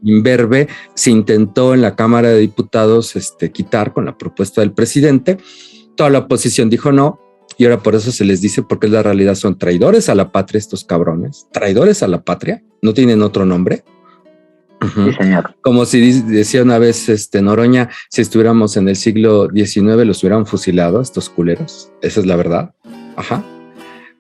imberbe, se intentó en la Cámara de Diputados quitar con la propuesta del presidente, toda la oposición dijo no, y ahora por eso se les dice, porque es la realidad, son traidores a la patria estos cabrones, traidores a la patria, no tienen otro nombre. Ujú. Sí, señor. Como si decía una vez Noroña, si estuviéramos en el siglo XIX los hubieran fusilado, estos culeros. Esa es la verdad. Ajá.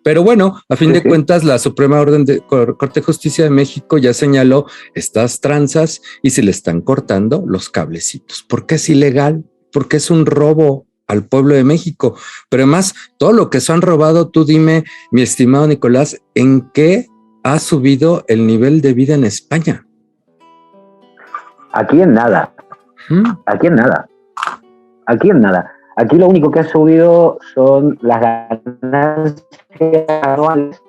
Pero bueno, a fin Sí, de sí. cuentas, la Suprema Orden de Corte de Justicia de México ya señaló estas tranzas y se le están cortando los cablecitos. ¿Por qué es ilegal? Porque es un robo al pueblo de México. Pero además, todo lo que se han robado, tú dime, mi estimado Nicolás, ¿en qué ha subido el nivel de vida en España? Aquí en nada. ¿Mm? Aquí en nada. Aquí en nada. Aquí lo único que ha subido son las ganancias anuales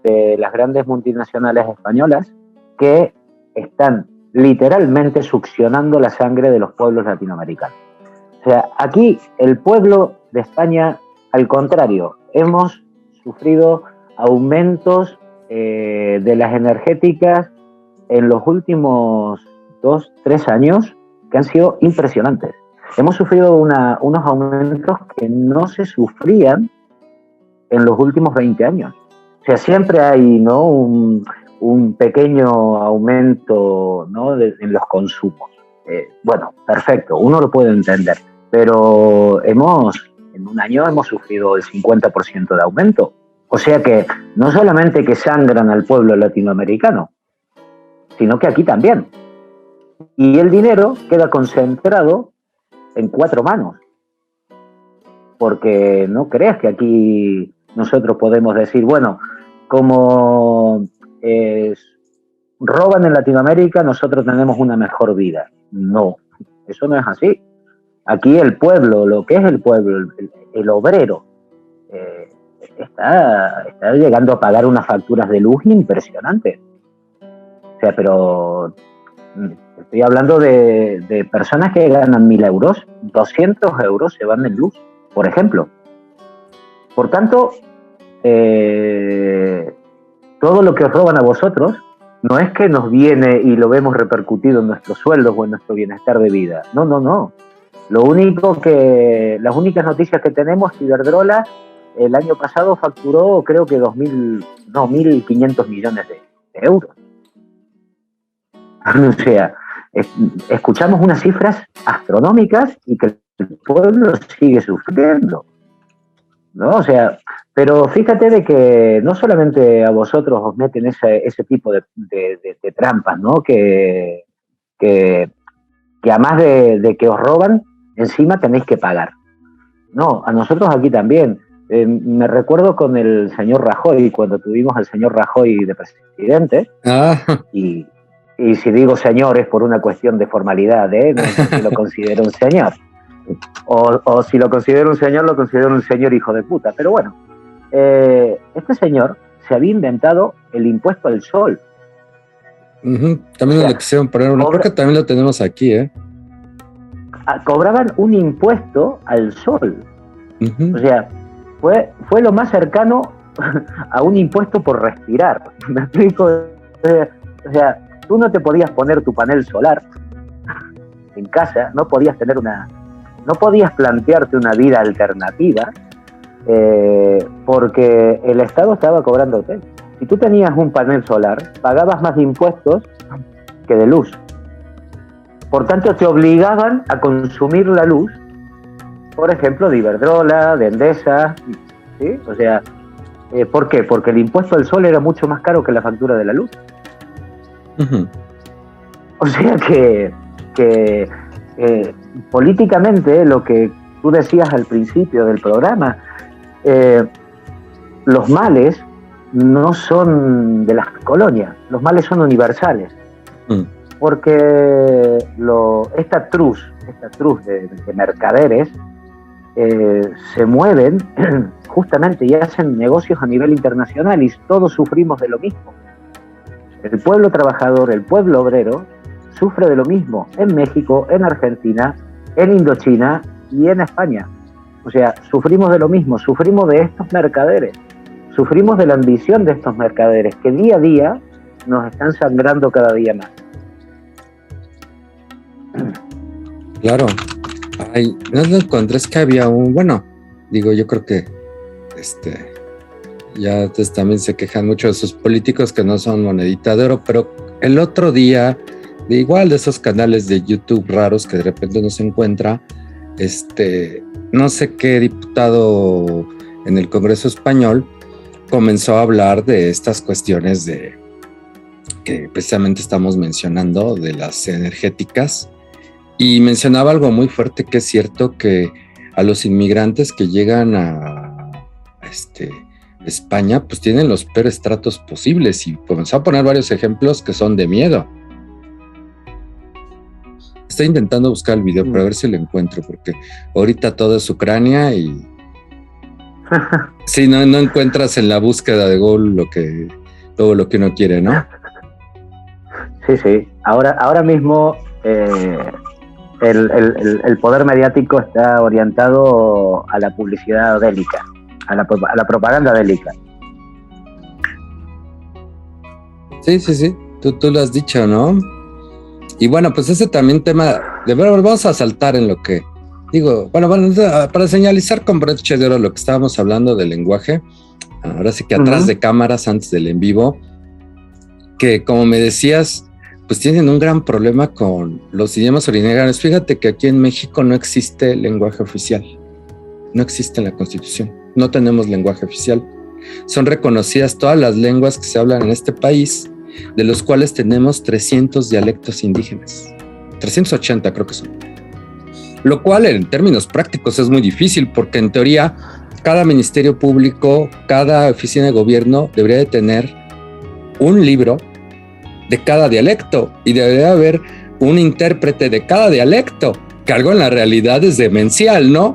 de las grandes multinacionales españolas que están literalmente succionando la sangre de los pueblos latinoamericanos. O sea, aquí el pueblo de España, al contrario, hemos sufrido aumentos de las energéticas en los últimos 2-3 años que han sido impresionantes. Hemos sufrido unos aumentos que no se sufrían en los últimos 20 años. O sea, siempre hay, ¿no?, un pequeño aumento, ¿no?, en los consumos. Bueno, perfecto, uno lo puede entender, pero en un año hemos sufrido el 50% de aumento. O sea que no solamente que sangran al pueblo latinoamericano, sino que aquí también. Y el dinero queda concentrado en 4 manos. Porque no creas que aquí nosotros podemos decir, bueno, como roban en Latinoamérica, nosotros tenemos una mejor vida. No, eso no es así. Aquí el pueblo, lo que es el pueblo, el obrero, está llegando a pagar unas facturas de luz impresionantes. O sea, pero estoy hablando de personas que ganan 1.000 euros, 200 euros se van en luz, por ejemplo. Por tanto, todo lo que os roban a vosotros no es que nos viene y lo vemos repercutido en nuestros sueldos o en nuestro bienestar de vida. No, no, no. Las únicas noticias que tenemos, Iberdrola el año pasado facturó creo que 1.500 millones de euros. O sea, escuchamos unas cifras astronómicas y que el pueblo sigue sufriendo, ¿no? O sea, pero fíjate de que no solamente a vosotros os meten ese tipo de trampas, ¿no? Que además de que os roban, encima tenéis que pagar. No, a nosotros aquí también. Me recuerdo con el señor Rajoy, cuando tuvimos al señor Rajoy de presidente, y si digo señor es por una cuestión de formalidad, no sé si lo considero un señor. O si lo considero un señor, lo considero un señor hijo de puta. Pero bueno, este señor se había inventado el impuesto al sol. También le quisieron poner uno, creo que también lo tenemos aquí, Cobraban un impuesto al sol. O sea, fue lo más cercano a un impuesto por respirar. ¿Me explico? O sea, tú no te podías poner tu panel solar en casa, no podías plantearte una vida alternativa porque el Estado estaba cobrándote. Si tú tenías un panel solar, pagabas más de impuestos que de luz. Por tanto, te obligaban a consumir la luz, por ejemplo, de Iberdrola, de Endesa, ¿sí? O sea, ¿por qué? Porque el impuesto al sol era mucho más caro que la factura de la luz. O sea que políticamente, lo que tú decías al principio del programa, los males no son de las colonias, los males son universales. Porque esta truz de mercaderes se mueven justamente y hacen negocios a nivel internacional y todos sufrimos de lo mismo. El pueblo trabajador, el pueblo obrero, sufre de lo mismo en México, en Argentina, en Indochina y en España. O sea, sufrimos de lo mismo, sufrimos de estos mercaderes, sufrimos de la ambición de estos mercaderes que día a día nos están sangrando cada día más. Claro. Ay, no lo encontré, es que había yo creo que ya también se quejan mucho de sus políticos que no son monedita de oro, pero el otro día de igual de esos canales de YouTube raros que de repente uno se encuentra, no sé qué diputado en el Congreso español comenzó a hablar de estas cuestiones de que precisamente estamos mencionando, de las energéticas, y mencionaba algo muy fuerte, que es cierto que a los inmigrantes que llegan a España, pues tienen los peores tratos posibles, y comenzó a poner varios ejemplos que son de miedo. Estoy intentando buscar el video para ver si lo encuentro, porque ahorita todo es Ucrania y sí, no encuentras en la búsqueda de Google todo lo que uno quiere, ¿no? Sí. Ahora mismo el poder mediático está orientado a la publicidad bélica, a la propaganda bélica. Sí. Tú lo has dicho, ¿no? Y bueno, pues ese también tema, de verdad, vamos a saltar en lo que digo, bueno, para señalizar con broche de oro lo que estábamos hablando del lenguaje, ahora sí que atrás de cámaras, antes del en vivo, que como me decías, pues tienen un gran problema con los idiomas originarios. Fíjate que aquí en México no existe lenguaje oficial, no existe en la Constitución, no tenemos lenguaje oficial. Son reconocidas todas las lenguas que se hablan en este país, de los cuales tenemos 300 dialectos indígenas, 380 creo que son. Lo cual en términos prácticos es muy difícil, porque en teoría cada ministerio público, cada oficina de gobierno debería de tener un libro de cada dialecto y debería haber un intérprete de cada dialecto, que algo en la realidad es demencial, ¿no?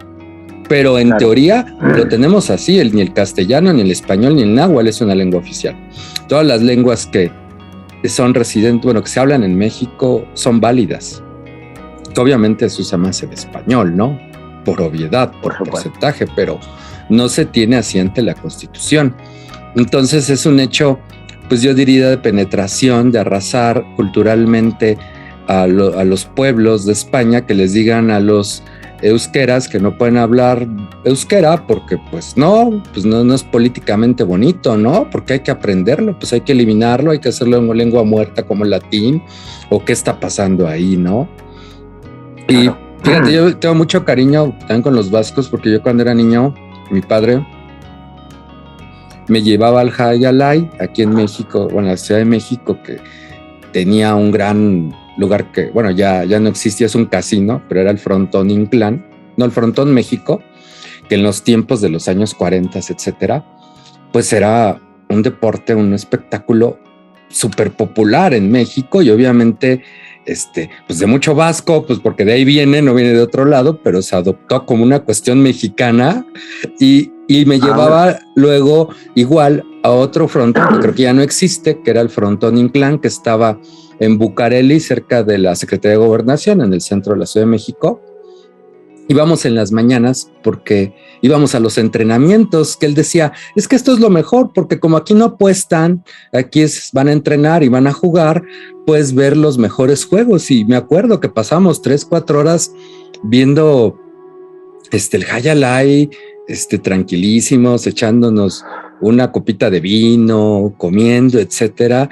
Pero en teoría lo tenemos así, ni el castellano, ni el español, ni el náhuatl es una lengua oficial. Todas las lenguas que son residentes, bueno, que se hablan en México son válidas. Obviamente se usa más el español, ¿no? Por obviedad, por porcentaje, pero no se tiene así ante la Constitución. Entonces es un hecho, pues yo diría, de penetración, de arrasar culturalmente a los pueblos de España, que les digan a los euskeras que no pueden hablar euskera porque pues no es políticamente bonito, ¿no? Porque hay que aprenderlo, pues hay que eliminarlo, hay que hacerlo en lengua muerta como el latín, o qué está pasando ahí, ¿no? Y fíjate, yo tengo mucho cariño también con los vascos, porque yo cuando era niño, mi padre me llevaba al Jayalay, aquí en México, bueno, en la Ciudad de México, que tenía un gran lugar que, bueno, ya no existía, es un casino, pero era el Frontón Inclán, no, el Frontón México, que en los tiempos de los años 40, etcétera, pues era un deporte, un espectáculo súper popular en México, y obviamente pues de mucho vasco, pues porque de ahí viene, no viene de otro lado, pero se adoptó como una cuestión mexicana, y me llevaba luego igual a otro frontón que creo que ya no existe, que era el Frontón Inclán, que estaba en Bucareli, cerca de la Secretaría de Gobernación, en el centro de la Ciudad de México. Íbamos en las mañanas porque íbamos a los entrenamientos, que él decía, es que esto es lo mejor, porque como aquí no apuestan, aquí van a entrenar y van a jugar, puedes ver los mejores juegos. Y me acuerdo que pasamos 3-4 horas viendo el Jayalay, tranquilísimos, echándonos una copita de vino, comiendo, etcétera.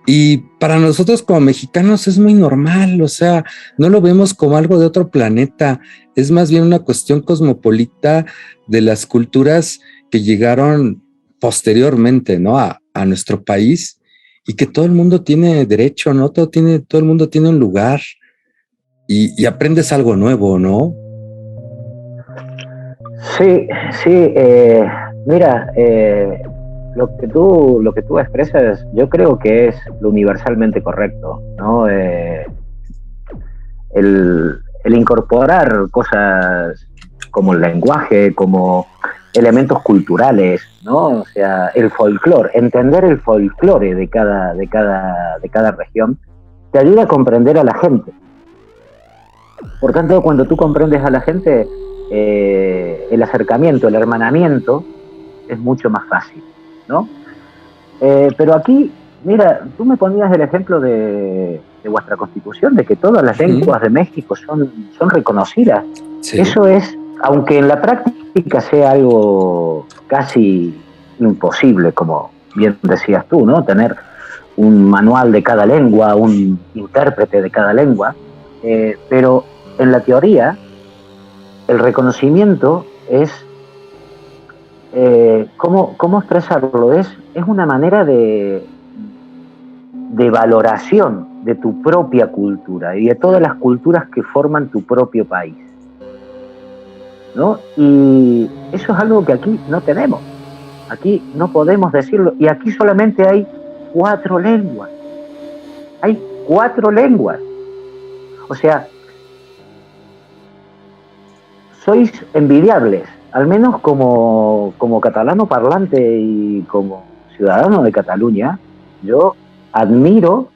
Y para nosotros como mexicanos es muy normal, o sea, no lo vemos como algo de otro planeta, es más bien una cuestión cosmopolita de las culturas que llegaron posteriormente, ¿no? a nuestro país, y que todo el mundo tiene derecho, ¿no? Todo el mundo tiene un lugar, y aprendes algo nuevo, ¿no? Sí, mira, lo que tú expresas, yo creo que es lo universalmente correcto, ¿no? El incorporar cosas como el lenguaje, como elementos culturales, ¿no? O sea, el folclore, entender el folclore de cada región, te ayuda a comprender a la gente. Por tanto, cuando tú comprendes a la gente, el acercamiento, el hermanamiento es mucho más fácil, ¿no? Pero aquí, mira, tú me ponías el ejemplo de vuestra Constitución, de que todas las lenguas de México son reconocidas. Sí. Eso es, aunque en la práctica sea algo casi imposible, como bien decías tú, ¿no? Tener un manual de cada lengua, un intérprete de cada lengua, pero en la teoría el reconocimiento es, ¿cómo expresarlo? Es una manera de valoración de tu propia cultura y de todas las culturas que forman tu propio país, ¿no? Y eso es algo que aquí no tenemos. Aquí no podemos decirlo. Y aquí solamente hay 4 lenguas. Hay 4 lenguas. O sea, sois envidiables, al menos como catalano parlante y como ciudadano de Cataluña. Yo admiro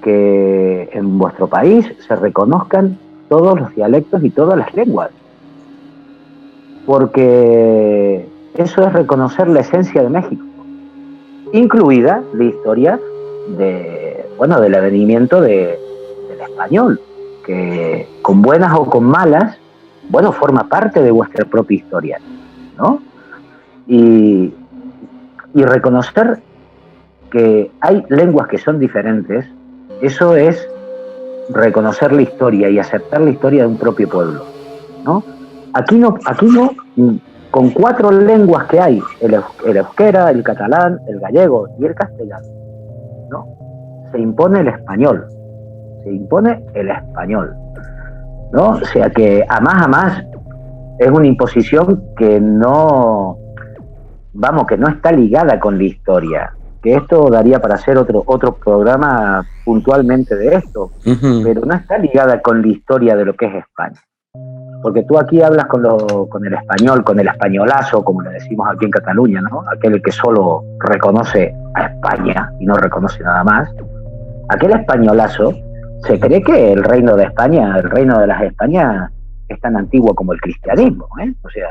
que en vuestro país se reconozcan todos los dialectos y todas las lenguas, porque eso es reconocer la esencia de México, incluida la historia del advenimiento del español, que con buenas o con malas, forma parte de vuestra propia historia, ¿no? Y reconocer que hay lenguas que son diferentes, eso es reconocer la historia y aceptar la historia de un propio pueblo, ¿no? Aquí no, con 4 lenguas que hay, el euskera, el catalán, el gallego y el castellano, ¿no? Se impone el español, ¿no? O sea que a más es una imposición que no está ligada con la historia, que esto daría para hacer otro programa puntualmente de esto, pero no está ligada con la historia de lo que es España. Porque tú aquí hablas con el español, con el españolazo, como le decimos aquí en Cataluña, ¿no? Aquel que solo reconoce a España y no reconoce nada más. Aquel españolazo se cree que el reino de España, el reino de las Españas, es tan antiguo como el cristianismo, ¿eh? O sea,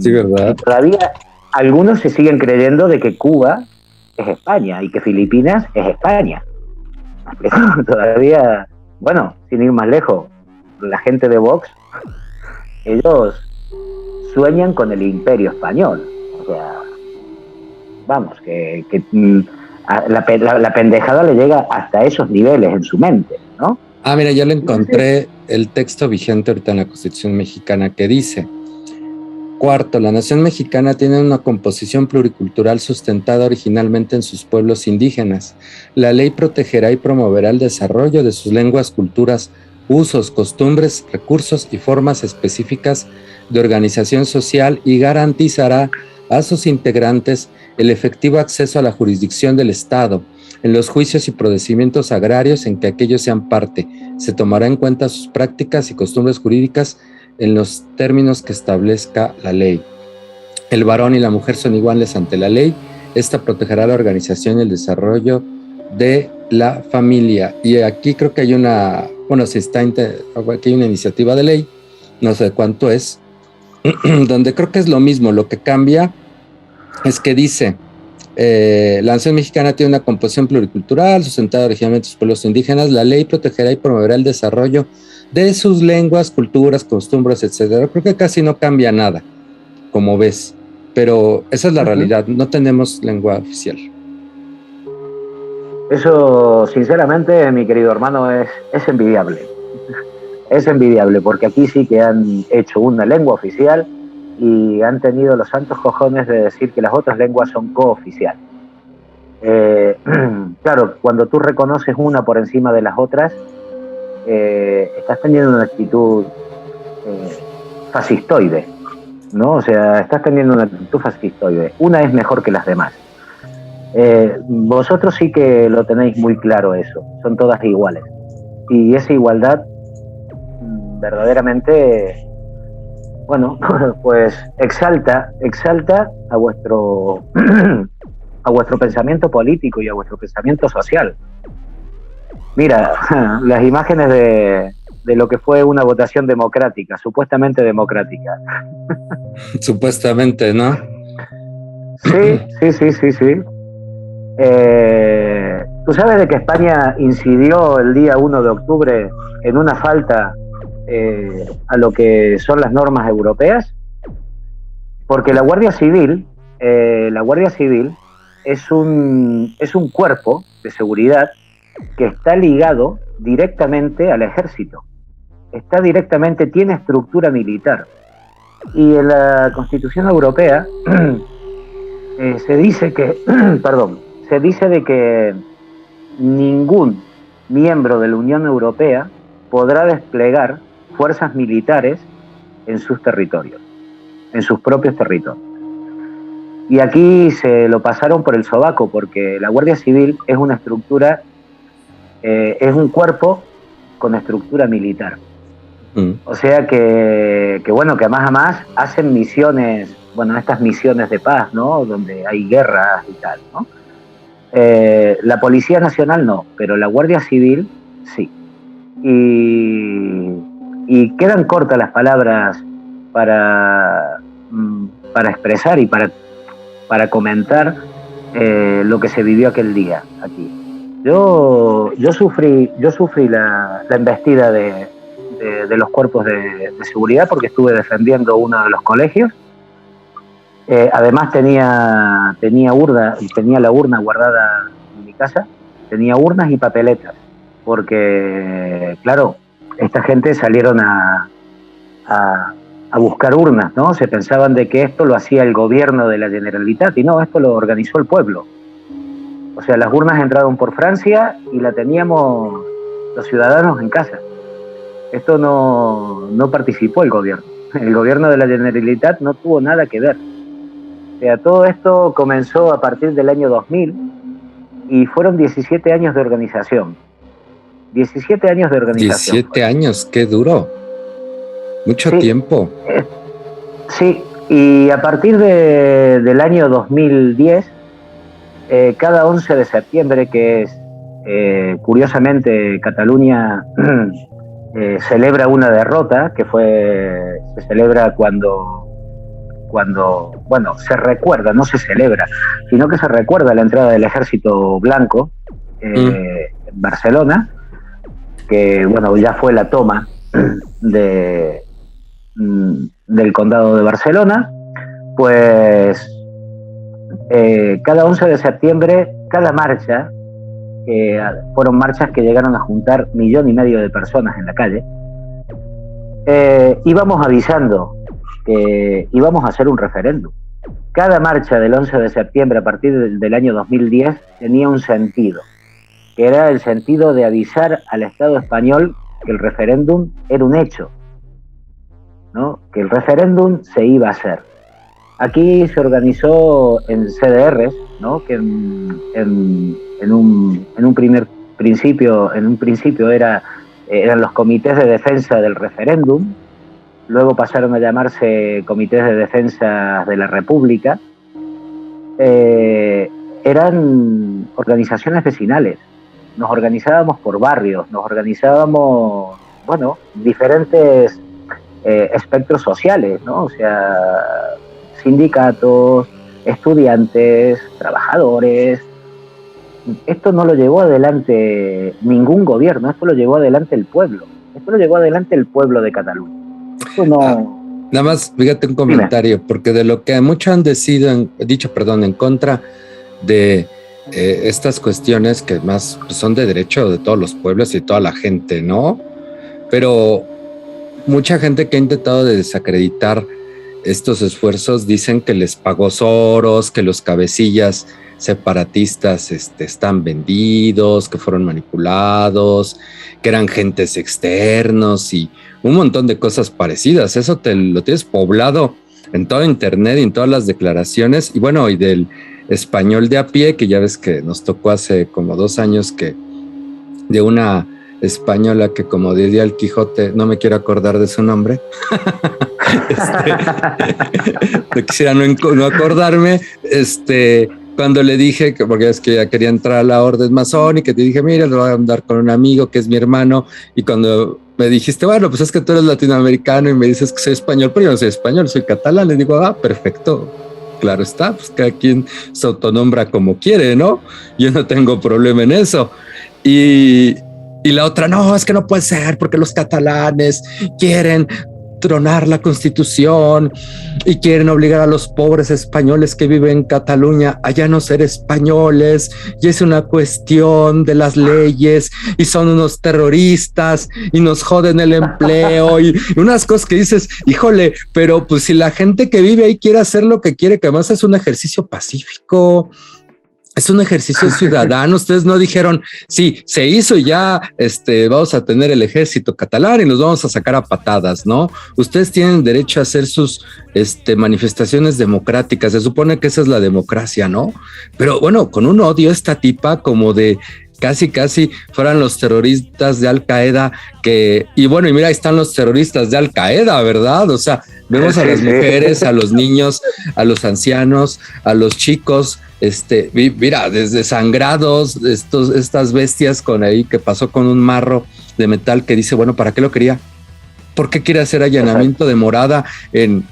sí, ¿verdad? Todavía algunos se siguen creyendo de que Cuba es España y que Filipinas es España. Todavía, sin ir más lejos, la gente de Vox, ellos sueñan con el imperio español. O sea, la pendejada le llega hasta esos niveles en su mente, ¿no? Mira, yo le encontré el texto vigente ahorita en la Constitución mexicana que dice: cuarto, la nación mexicana tiene una composición pluricultural sustentada originalmente en sus pueblos indígenas. La ley protegerá y promoverá el desarrollo de sus lenguas, culturas, usos, costumbres, recursos y formas específicas de organización social y garantizará a sus integrantes el efectivo acceso a la jurisdicción del Estado en los juicios y procedimientos agrarios en que aquellos sean parte. Se tomará en cuenta sus prácticas y costumbres jurídicas en los términos que establezca la ley. El varón y la mujer son iguales ante la ley. Esta protegerá la organización y el desarrollo de la familia. Y aquí creo que hay aquí hay una iniciativa de ley, no sé cuánto es, donde creo que es lo mismo. Lo que cambia es que dice: la nación mexicana tiene una composición pluricultural sustentada originalmente en sus pueblos indígenas. La ley protegerá y promoverá el desarrollo de sus lenguas, culturas, costumbres, etcétera. Creo que casi no cambia nada, como ves, pero esa es la realidad. No tenemos lengua oficial. Eso, sinceramente, mi querido hermano, es envidiable. Es envidiable, porque aquí sí que han hecho una lengua oficial y han tenido los santos cojones de decir que las otras lenguas son cooficiales. Claro, cuando tú reconoces una por encima de las otras, estás teniendo una actitud fascistoide, ¿no? O sea, estás teniendo una actitud fascistoide. Una es mejor que las demás. Vosotros sí que lo tenéis muy claro eso, son todas iguales. Y esa igualdad verdaderamente, pues exalta a vuestro pensamiento político y a vuestro pensamiento social. Mira, las imágenes de lo que fue una votación democrática, supuestamente democrática. Supuestamente, ¿no? Sí. ¿Tú sabes de que España incidió el día 1 de octubre en una falta a lo que son las normas europeas? Porque la Guardia Civil es un cuerpo de seguridad que está ligado directamente al ejército. Tiene estructura militar. Y en la Constitución Europea se dice que, se dice de que ningún miembro de la Unión Europea podrá desplegar fuerzas militares en sus territorios, en sus propios territorios. Y aquí se lo pasaron por el sobaco, porque la Guardia Civil es una estructura, es un cuerpo con estructura militar. O sea que bueno, que más a más hacen misiones, bueno, estas misiones de paz, ¿no? Donde hay guerras y tal, ¿no? La Policía Nacional no, pero la Guardia Civil sí. Y quedan cortas las palabras para expresar y para comentar lo que se vivió aquel día aquí. Yo sufrí la embestida de los cuerpos de seguridad porque estuve defendiendo uno de los colegios. Además tenía la urna guardada en mi casa, tenía urnas y papeletas, porque claro, esta gente salieron a buscar urnas, ¿no? Se pensaban de que esto lo hacía el gobierno de la Generalitat, y no, esto lo organizó el pueblo. O sea, las urnas entraron por Francia y la teníamos los ciudadanos en casa. Esto no participó el gobierno. El gobierno de la Generalitat no tuvo nada que ver. O sea, todo esto comenzó a partir del año 2000 y fueron 17 años de organización. 17 años de organización. 17 años, qué duro. Mucho tiempo. Sí, y a partir del año 2010, cada 11 de septiembre, que es, curiosamente, Cataluña celebra una derrota, que se celebra cuando, bueno, se recuerda, no se celebra, sino que se recuerda la entrada del ejército blanco en Barcelona, que, bueno, ya fue la toma del condado de Barcelona. Pues cada 11 de septiembre, cada marcha, fueron marchas que llegaron a juntar 1,5 millones de personas en la calle, íbamos avisando que íbamos a hacer un referéndum. Cada marcha del 11 de septiembre a partir del año 2010 tenía un sentido, que era el sentido de avisar al Estado español que el referéndum era un hecho, ¿no? Que el referéndum se iba a hacer. Aquí se organizó en CDRs, ¿no? Que en un principio eran los comités de defensa del referéndum, luego pasaron a llamarse comités de defensa de la República. Eran organizaciones vecinales. Nos organizábamos por barrios, nos organizábamos, bueno, diferentes espectros sociales, ¿no? O sea, sindicatos, estudiantes, trabajadores. Esto no lo llevó adelante ningún gobierno, esto lo llevó adelante el pueblo. Esto lo llevó adelante el pueblo de Cataluña. Esto no... Nada más, fíjate un comentario, porque de lo que muchos han dicho en contra de estas cuestiones que más son de derecho de todos los pueblos y toda la gente, ¿no? Pero mucha gente que ha intentado de desacreditar estos esfuerzos dicen que les pagó Soros, que los cabecillas separatistas están vendidos, que fueron manipulados, que eran gentes externos y un montón de cosas parecidas. Eso lo tienes poblado en todo internet y en todas las declaraciones. Y bueno, y del español de a pie, que ya ves que nos tocó hace como 2 años, que de una española que, como diría el Quijote, no me quiero acordar de su nombre. No quisiera no acordarme, cuando le dije que, porque es que ya quería entrar a la orden masónica, y te dije, mira, lo voy a andar con un amigo que es mi hermano, y cuando me dijiste, bueno, pues es que tú eres latinoamericano y me dices que soy español, pero yo no soy español, soy catalán, le digo, perfecto, claro está, pues cada quien se autonombra como quiere, ¿no? Yo no tengo problema en eso. Y la otra, no, es que no puede ser porque los catalanes quieren tronar la Constitución y quieren obligar a los pobres españoles que viven en Cataluña a ya no ser españoles, y es una cuestión de las leyes y son unos terroristas y nos joden el empleo y unas cosas que dices, híjole, pero pues si la gente que vive ahí quiere hacer lo que quiere, que además es un ejercicio pacífico, es un ejercicio ciudadano. Ustedes no dijeron, sí, se hizo y ya vamos a tener el ejército catalán y nos vamos a sacar a patadas, ¿no? Ustedes tienen derecho a hacer sus manifestaciones democráticas. Se supone que esa es la democracia, ¿no? Pero bueno, con un odio esta tipa como de casi fueran los terroristas de Al Qaeda y mira, ahí están los terroristas de Al Qaeda, ¿verdad? O sea, vemos a las mujeres, a los niños, a los ancianos, a los chicos, mira, desde sangrados, estas bestias con ahí que pasó con un marro de metal que dice, bueno, ¿para qué lo quería? ¿Por qué quiere hacer allanamiento de morada en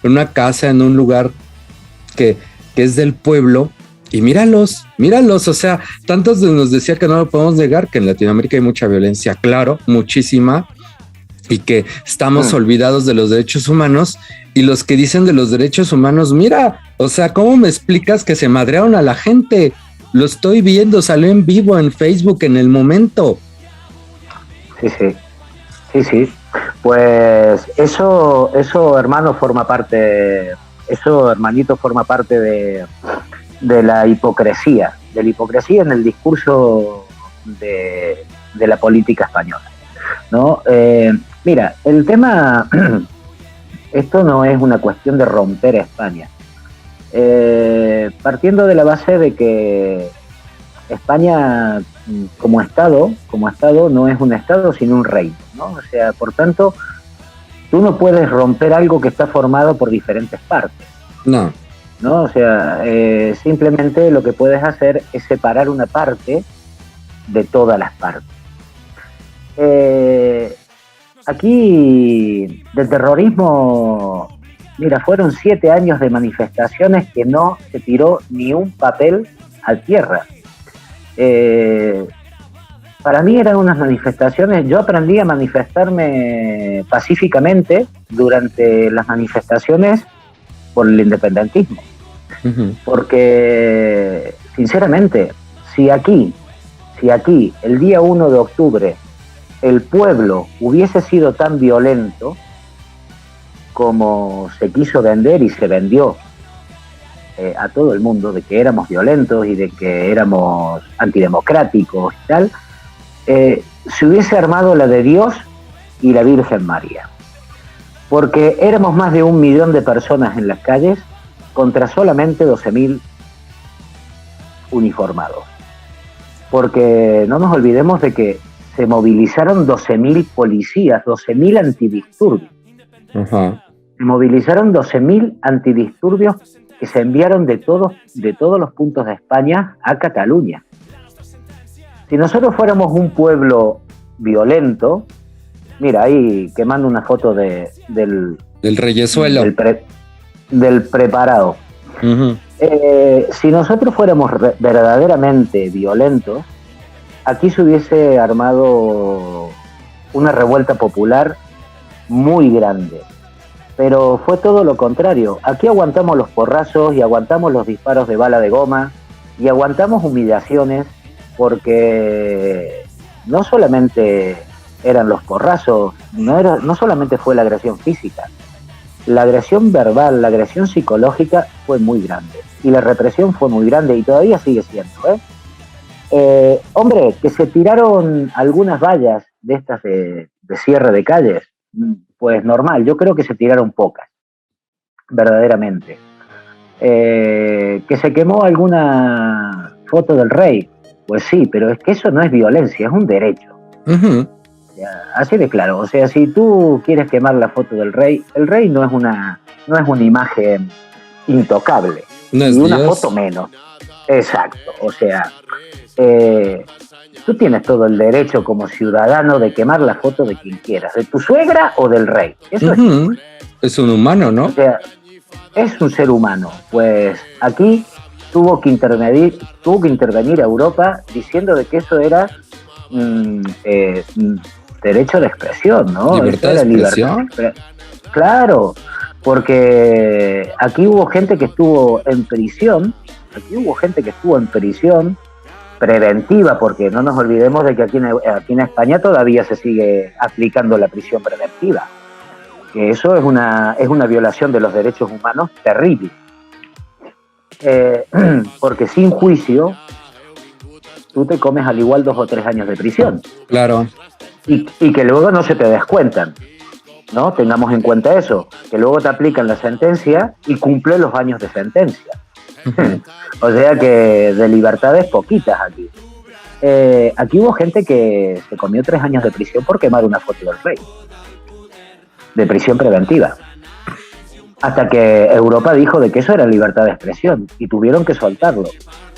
una casa, en un lugar que es del pueblo? Y míralos, o sea, tantos nos decía que no lo podemos negar, que en Latinoamérica hay mucha violencia, claro, muchísima, y que estamos olvidados de los derechos humanos, y los que dicen de los derechos humanos, mira, o sea, ¿cómo me explicas que se madrearon a la gente? Lo estoy viendo, salió en vivo en Facebook en el momento. Sí. Pues eso hermanito, forma parte de la hipocresía en el discurso de la política española, ¿no? Mira, el tema, esto no es una cuestión de romper a España, partiendo de la base de que España como Estado no es un Estado sino un reino, ¿no? O sea, por tanto, tú no puedes romper algo que está formado por diferentes partes. ¿No? O sea, simplemente lo que puedes hacer es separar una parte de todas las partes. Aquí, de terrorismo, mira, fueron 7 años de manifestaciones que no se tiró ni un papel a tierra. Para mí eran unas manifestaciones, yo aprendí a manifestarme pacíficamente durante las manifestaciones por el independentismo. Porque, sinceramente, si aquí, el día 1 de octubre, el pueblo hubiese sido tan violento como se quiso vender y se vendió a todo el mundo, de que éramos violentos y de que éramos antidemocráticos y tal, se hubiese armado la de Dios y la Virgen María. Porque éramos más de 1 millón de personas en las calles contra solamente 12.000 uniformados. Porque no nos olvidemos de que se movilizaron 12.000 policías, 12.000 antidisturbios. Se movilizaron 12.000 antidisturbios que se enviaron de todos los puntos de España a Cataluña. Si nosotros fuéramos un pueblo violento, mira, ahí quemando una foto del reyesuelo, del preparado. Si nosotros fuéramos verdaderamente violentos, aquí se hubiese armado una revuelta popular muy grande. Pero fue todo lo contrario. Aquí aguantamos los porrazos y aguantamos los disparos de bala de goma y aguantamos humillaciones, porque no solamente eran los porrazos, no solamente fue la agresión física, la agresión verbal, la agresión psicológica fue muy grande y la represión fue muy grande y todavía sigue siendo, hombre, que se tiraron algunas vallas de estas de cierre de calles, pues normal, yo creo que se tiraron pocas, verdaderamente. Que se quemó alguna foto del rey, pues sí, pero es que eso no es violencia, es un derecho. Así de claro, o sea, si tú quieres quemar la foto del rey, el rey no es una imagen intocable, no es ni una Dios. Foto menos. Exacto, o sea, tú tienes todo el derecho como ciudadano de quemar la foto de quien quieras, de tu suegra o del rey. Eso es un humano, ¿no? O sea, es un ser humano. Pues aquí tuvo que intervenir a Europa diciendo de que eso era derecho de expresión, ¿no? ¿Libertad de expresión? Claro, porque aquí hubo gente que estuvo en prisión, preventiva, porque no nos olvidemos de que aquí en España todavía se sigue aplicando la prisión preventiva, que eso es una violación de los derechos humanos terrible, porque sin juicio tú te comes al igual 2 o 3 años de prisión. Claro. Y que luego no se te descuentan, ¿no? Tengamos en cuenta eso, que luego te aplican la sentencia y cumple los años de sentencia. O sea que de libertades poquitas aquí. Aquí hubo gente que se comió 3 años de prisión por quemar una foto del rey, de prisión preventiva, hasta que Europa dijo de que eso era libertad de expresión y tuvieron que soltarlo.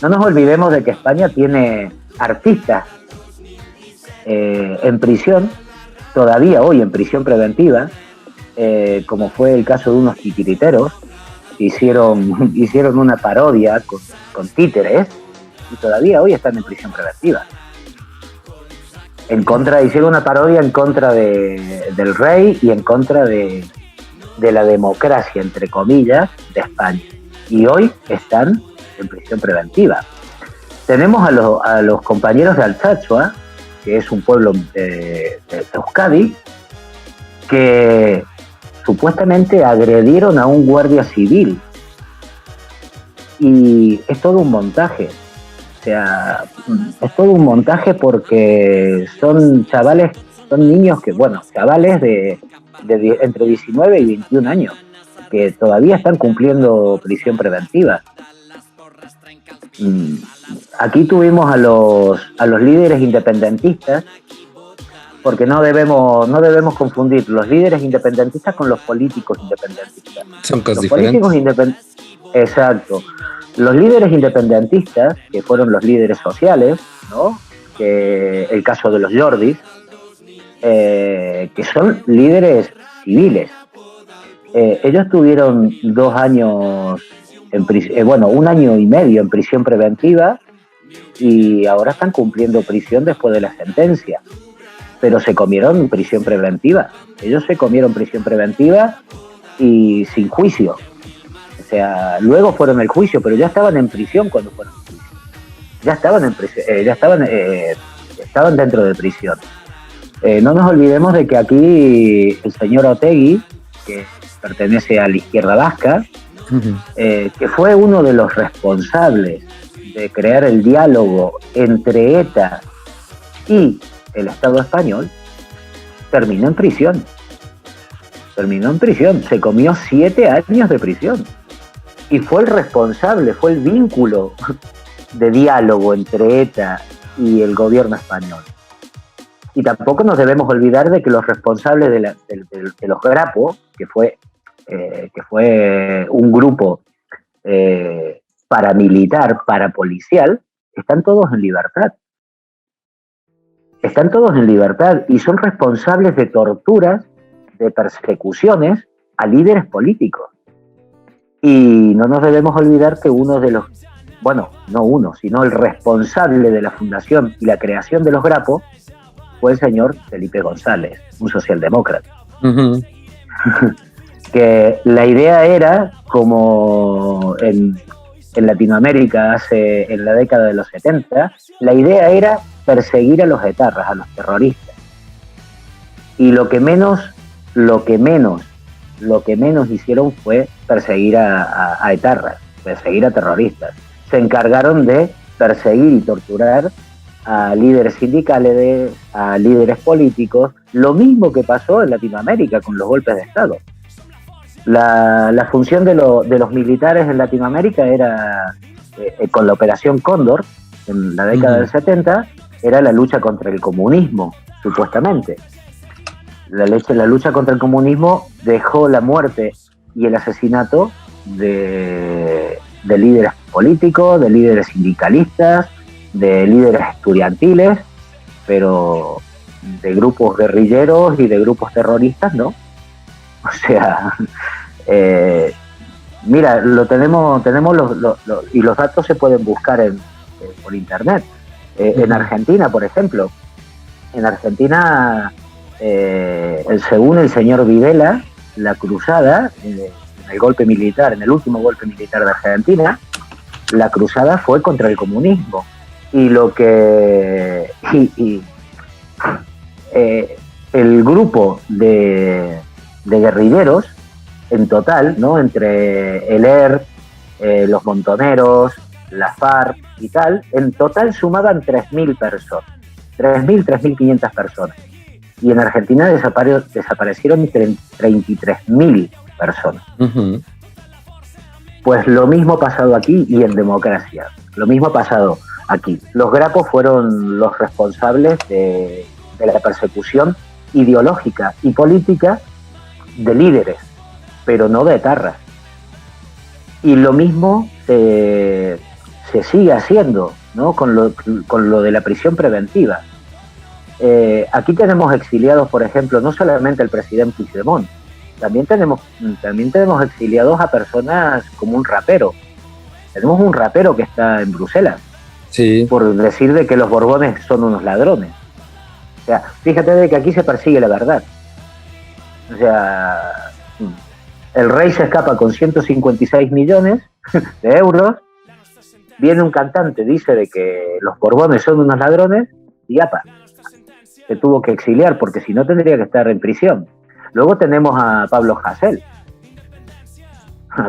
No nos olvidemos de que España tiene artistas en prisión, todavía hoy en prisión preventiva, como fue el caso de unos titiriteros. Hicieron una parodia con títeres y todavía hoy están en prisión preventiva. Hicieron una parodia en contra del rey y en contra de la democracia, entre comillas, de España. Y hoy están en prisión preventiva. Tenemos a los compañeros de Alsasua, que es un pueblo de Euskadi, que supuestamente agredieron a un guardia civil. Y es todo un montaje. O sea, es todo un montaje porque son niños chavales de entre 19 y 21 años, que todavía están cumpliendo prisión preventiva. Aquí tuvimos a los líderes independentistas, porque no debemos confundir los líderes independentistas con los políticos independentistas. Son cosas diferentes. Exacto. Los líderes independentistas, que fueron los líderes sociales, ¿no? Que el caso de los Jordis, que son líderes civiles. Ellos tuvieron 2 años un año y medio en prisión preventiva y ahora están cumpliendo prisión después de la sentencia. Pero se comieron prisión preventiva. Ellos se comieron prisión preventiva y sin juicio. O sea, luego fueron al juicio, pero ya estaban en prisión cuando fueron al juicio. Ya estaban en prisión, estaban dentro de prisión. No nos olvidemos de que aquí el señor Otegi, que pertenece a la izquierda vasca, que fue uno de los responsables de crear el diálogo entre ETA y el Estado español, terminó en prisión. Se comió 7 años de prisión. Y fue el responsable, fue el vínculo de diálogo entre ETA y el gobierno español. Y tampoco nos debemos olvidar de que los responsables de los Grapo, que fue un grupo paramilitar, parapolicial, están todos en libertad. Están todos en libertad y son responsables de torturas, de persecuciones a líderes políticos. Y no nos debemos olvidar que sino el responsable de la fundación y la creación de los Grapo fue el señor Felipe González, un socialdemócrata. Uh-huh. Que la idea era, como en Latinoamérica en la década de los 70, la idea era perseguir a los etarras, a los terroristas. Y lo que menos hicieron fue perseguir a etarras, perseguir a terroristas. Se encargaron de perseguir y torturar a líderes sindicales, a líderes políticos, lo mismo que pasó en Latinoamérica con los golpes de Estado. La función de los militares en Latinoamérica era, con la Operación Cóndor, en la década del 70, era la lucha contra el comunismo, supuestamente. La lucha contra el comunismo dejó la muerte y el asesinato de líderes políticos, de líderes sindicalistas, de líderes estudiantiles, pero de grupos guerrilleros y de grupos terroristas, ¿no? O sea, mira, tenemos y los datos se pueden buscar por internet. En Argentina, por ejemplo, según el señor Videla, la cruzada, en el golpe militar, en el último golpe militar de Argentina, la cruzada fue contra el comunismo. Y lo que el grupo de guerrilleros en total, ¿no? Entre el ERP, los montoneros, la FARC y tal, en total sumaban 3.000 personas, 3.500 personas. Y en Argentina desaparecieron 33.000 personas. Ujú. Pues lo mismo ha pasado aquí y en democracia. Lo mismo ha pasado aquí. Los grapos fueron los responsables de la persecución ideológica y política de líderes, pero no de etarras. Y lo mismo se sigue haciendo, ¿no? Con lo de la prisión preventiva. Aquí tenemos exiliados, por ejemplo, no solamente el presidente Puigdemont, también tenemos exiliados a personas como un rapero. Tenemos un rapero que está en Bruselas, Sí. por decir de que los Borbones son unos ladrones. O sea, fíjate de que aquí se persigue la verdad. O sea, el rey se escapa con 156 millones de euros, viene un cantante, dice de que los Borbones son unos ladrones, y apa, se tuvo que exiliar, porque si no tendría que estar en prisión. Luego tenemos a Pablo Hasél.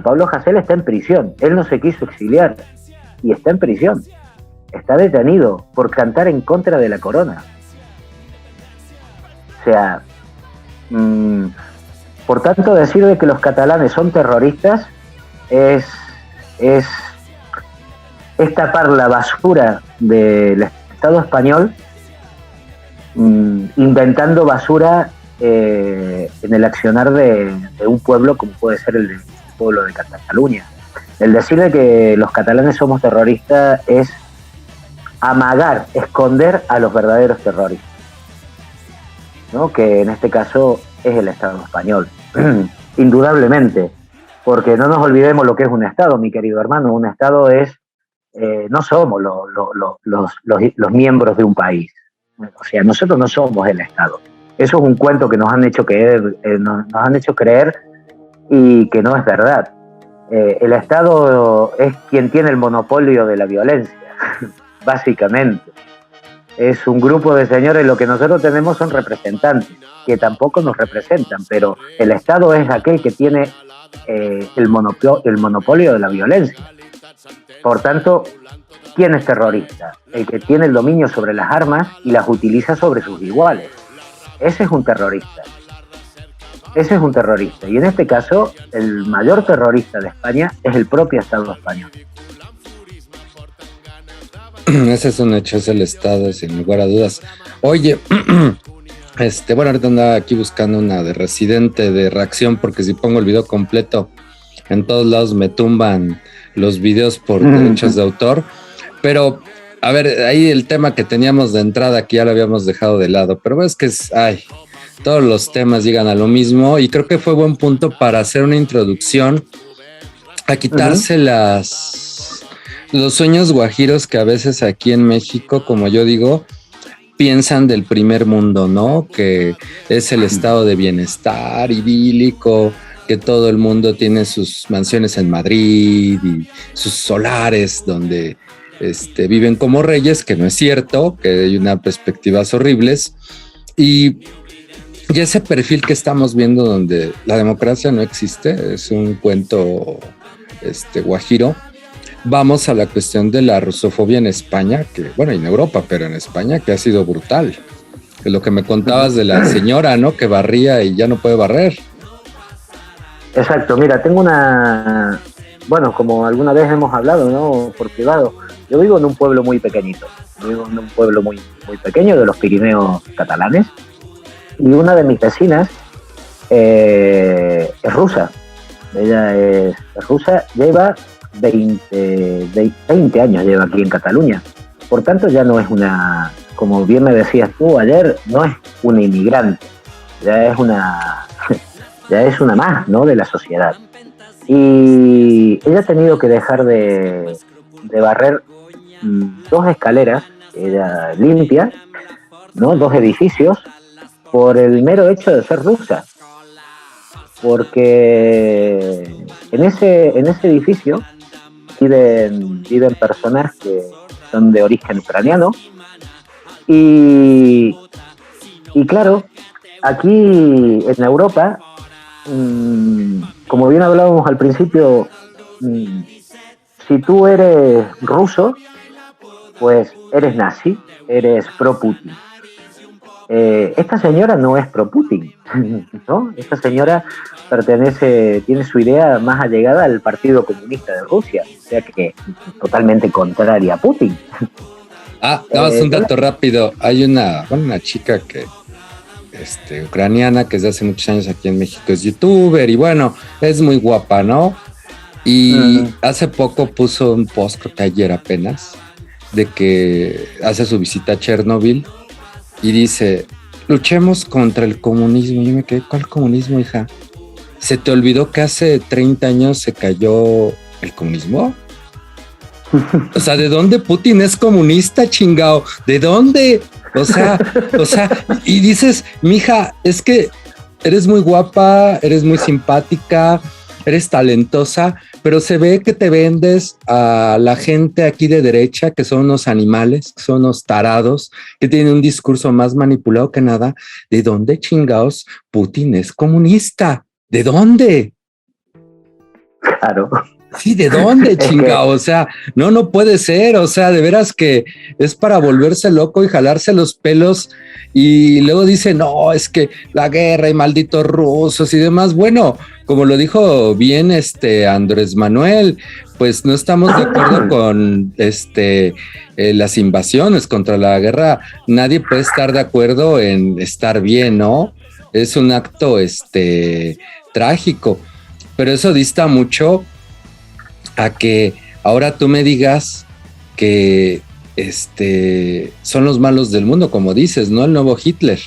Pablo Hasél está en prisión, él no se quiso exiliar, y está en prisión. Está detenido por cantar en contra de la corona. O sea, por tanto, decir de que los catalanes son terroristas es tapar la basura del Estado español, inventando basura en el accionar de un pueblo como puede ser el pueblo de Cataluña. El decir de que los catalanes somos terroristas es amagar, esconder a los verdaderos terroristas, ¿no? Que en este caso es el Estado español, indudablemente, porque no nos olvidemos lo que es un Estado, mi querido hermano. Un Estado es, no somos los miembros de un país, o sea, nosotros no somos el Estado. Eso es un cuento que nos han hecho creer y que no es verdad. El Estado es quien tiene el monopolio de la violencia, básicamente. Es un grupo de señores, lo que nosotros tenemos son representantes, que tampoco nos representan, pero el Estado es aquel que tiene el monopolio de la violencia. Por tanto, ¿quién es terrorista? El que tiene el dominio sobre las armas y las utiliza sobre sus iguales. Ese es un terrorista. Ese es un terrorista. Y en este caso, el mayor terrorista de España es el propio Estado español. Ese es un hecho, es el Estado, sin lugar a dudas. Oye, bueno, ahorita andaba aquí buscando una de Residente de reacción, porque si pongo el video completo, en todos lados me tumban los videos por derechos de autor. Pero, a ver, ahí el tema que teníamos de entrada, que ya lo habíamos dejado de lado, pero es que todos los temas llegan a lo mismo, y creo que fue buen punto para hacer una introducción a quitarse los sueños guajiros que a veces aquí en México, como yo digo, piensan del primer mundo, ¿no? Que es el estado de bienestar idílico, que todo el mundo tiene sus mansiones en Madrid y sus solares donde viven como reyes, que no es cierto, que hay unas perspectivas horribles. Y ese perfil que estamos viendo donde la democracia no existe, es un cuento guajiro. Vamos a la cuestión de la rusofobia en España, que bueno, en Europa, pero en España, que ha sido brutal. Que lo que me contabas de la señora, ¿no? Que barría y ya no puede barrer. Exacto, mira, tengo bueno, como alguna vez hemos hablado, ¿no? Por privado, yo vivo en un pueblo muy pequeñito, vivo en un pueblo muy, muy pequeño de los Pirineos catalanes, y una de mis vecinas es rusa. Ella es rusa, lleva 20 años lleva aquí en Cataluña. Por tanto, ya no es como bien me decías tú ayer, no es una inmigrante, ya es una más, ¿no? De la sociedad. Y ella ha tenido que dejar de barrer 2 escaleras, ella limpia, ¿no? 2 edificios, por el mero hecho de ser rusa. Porque en ese edificio viven personas que son de origen ucraniano y claro, aquí en Europa, como bien hablábamos al principio, si tú eres ruso, pues eres nazi, eres pro Putin. Esta señora no es pro Putin, ¿no? Esta señora tiene su idea más allegada al Partido Comunista de Rusia, o sea que totalmente contraria a Putin. Nada más un dato rápido. Hay una chica que ucraniana que desde hace muchos años aquí en México es youtuber y bueno, es muy guapa, ¿no? Y hace poco puso un post, creo que ayer apenas, de que hace su visita a Chernobyl y dice, luchemos contra el comunismo. Yo me quedé, ¿cuál comunismo, hija? ¿Se te olvidó que hace 30 años se cayó el comunismo? O sea, ¿de dónde Putin es comunista, chingao? ¿De dónde? O sea, y dices, mija, es que eres muy guapa, eres muy simpática, eres talentosa, pero se ve que te vendes a la gente aquí de derecha, que son unos animales, que son unos tarados, que tienen un discurso más manipulado que nada. ¿De dónde chingaos Putin es comunista? ¿De dónde? Claro. Sí, ¿de dónde, chingao? O sea, no puede ser. O sea, de veras que es para volverse loco y jalarse los pelos. Y luego dice, no, es que la guerra y malditos rusos y demás. Bueno, como lo dijo bien Andrés Manuel, pues no estamos de acuerdo con las invasiones contra la guerra. Nadie puede estar de acuerdo en estar bien, ¿no? Es un acto trágico. Pero eso dista mucho a que ahora tú me digas que son los malos del mundo, como dices, ¿no? El nuevo Hitler.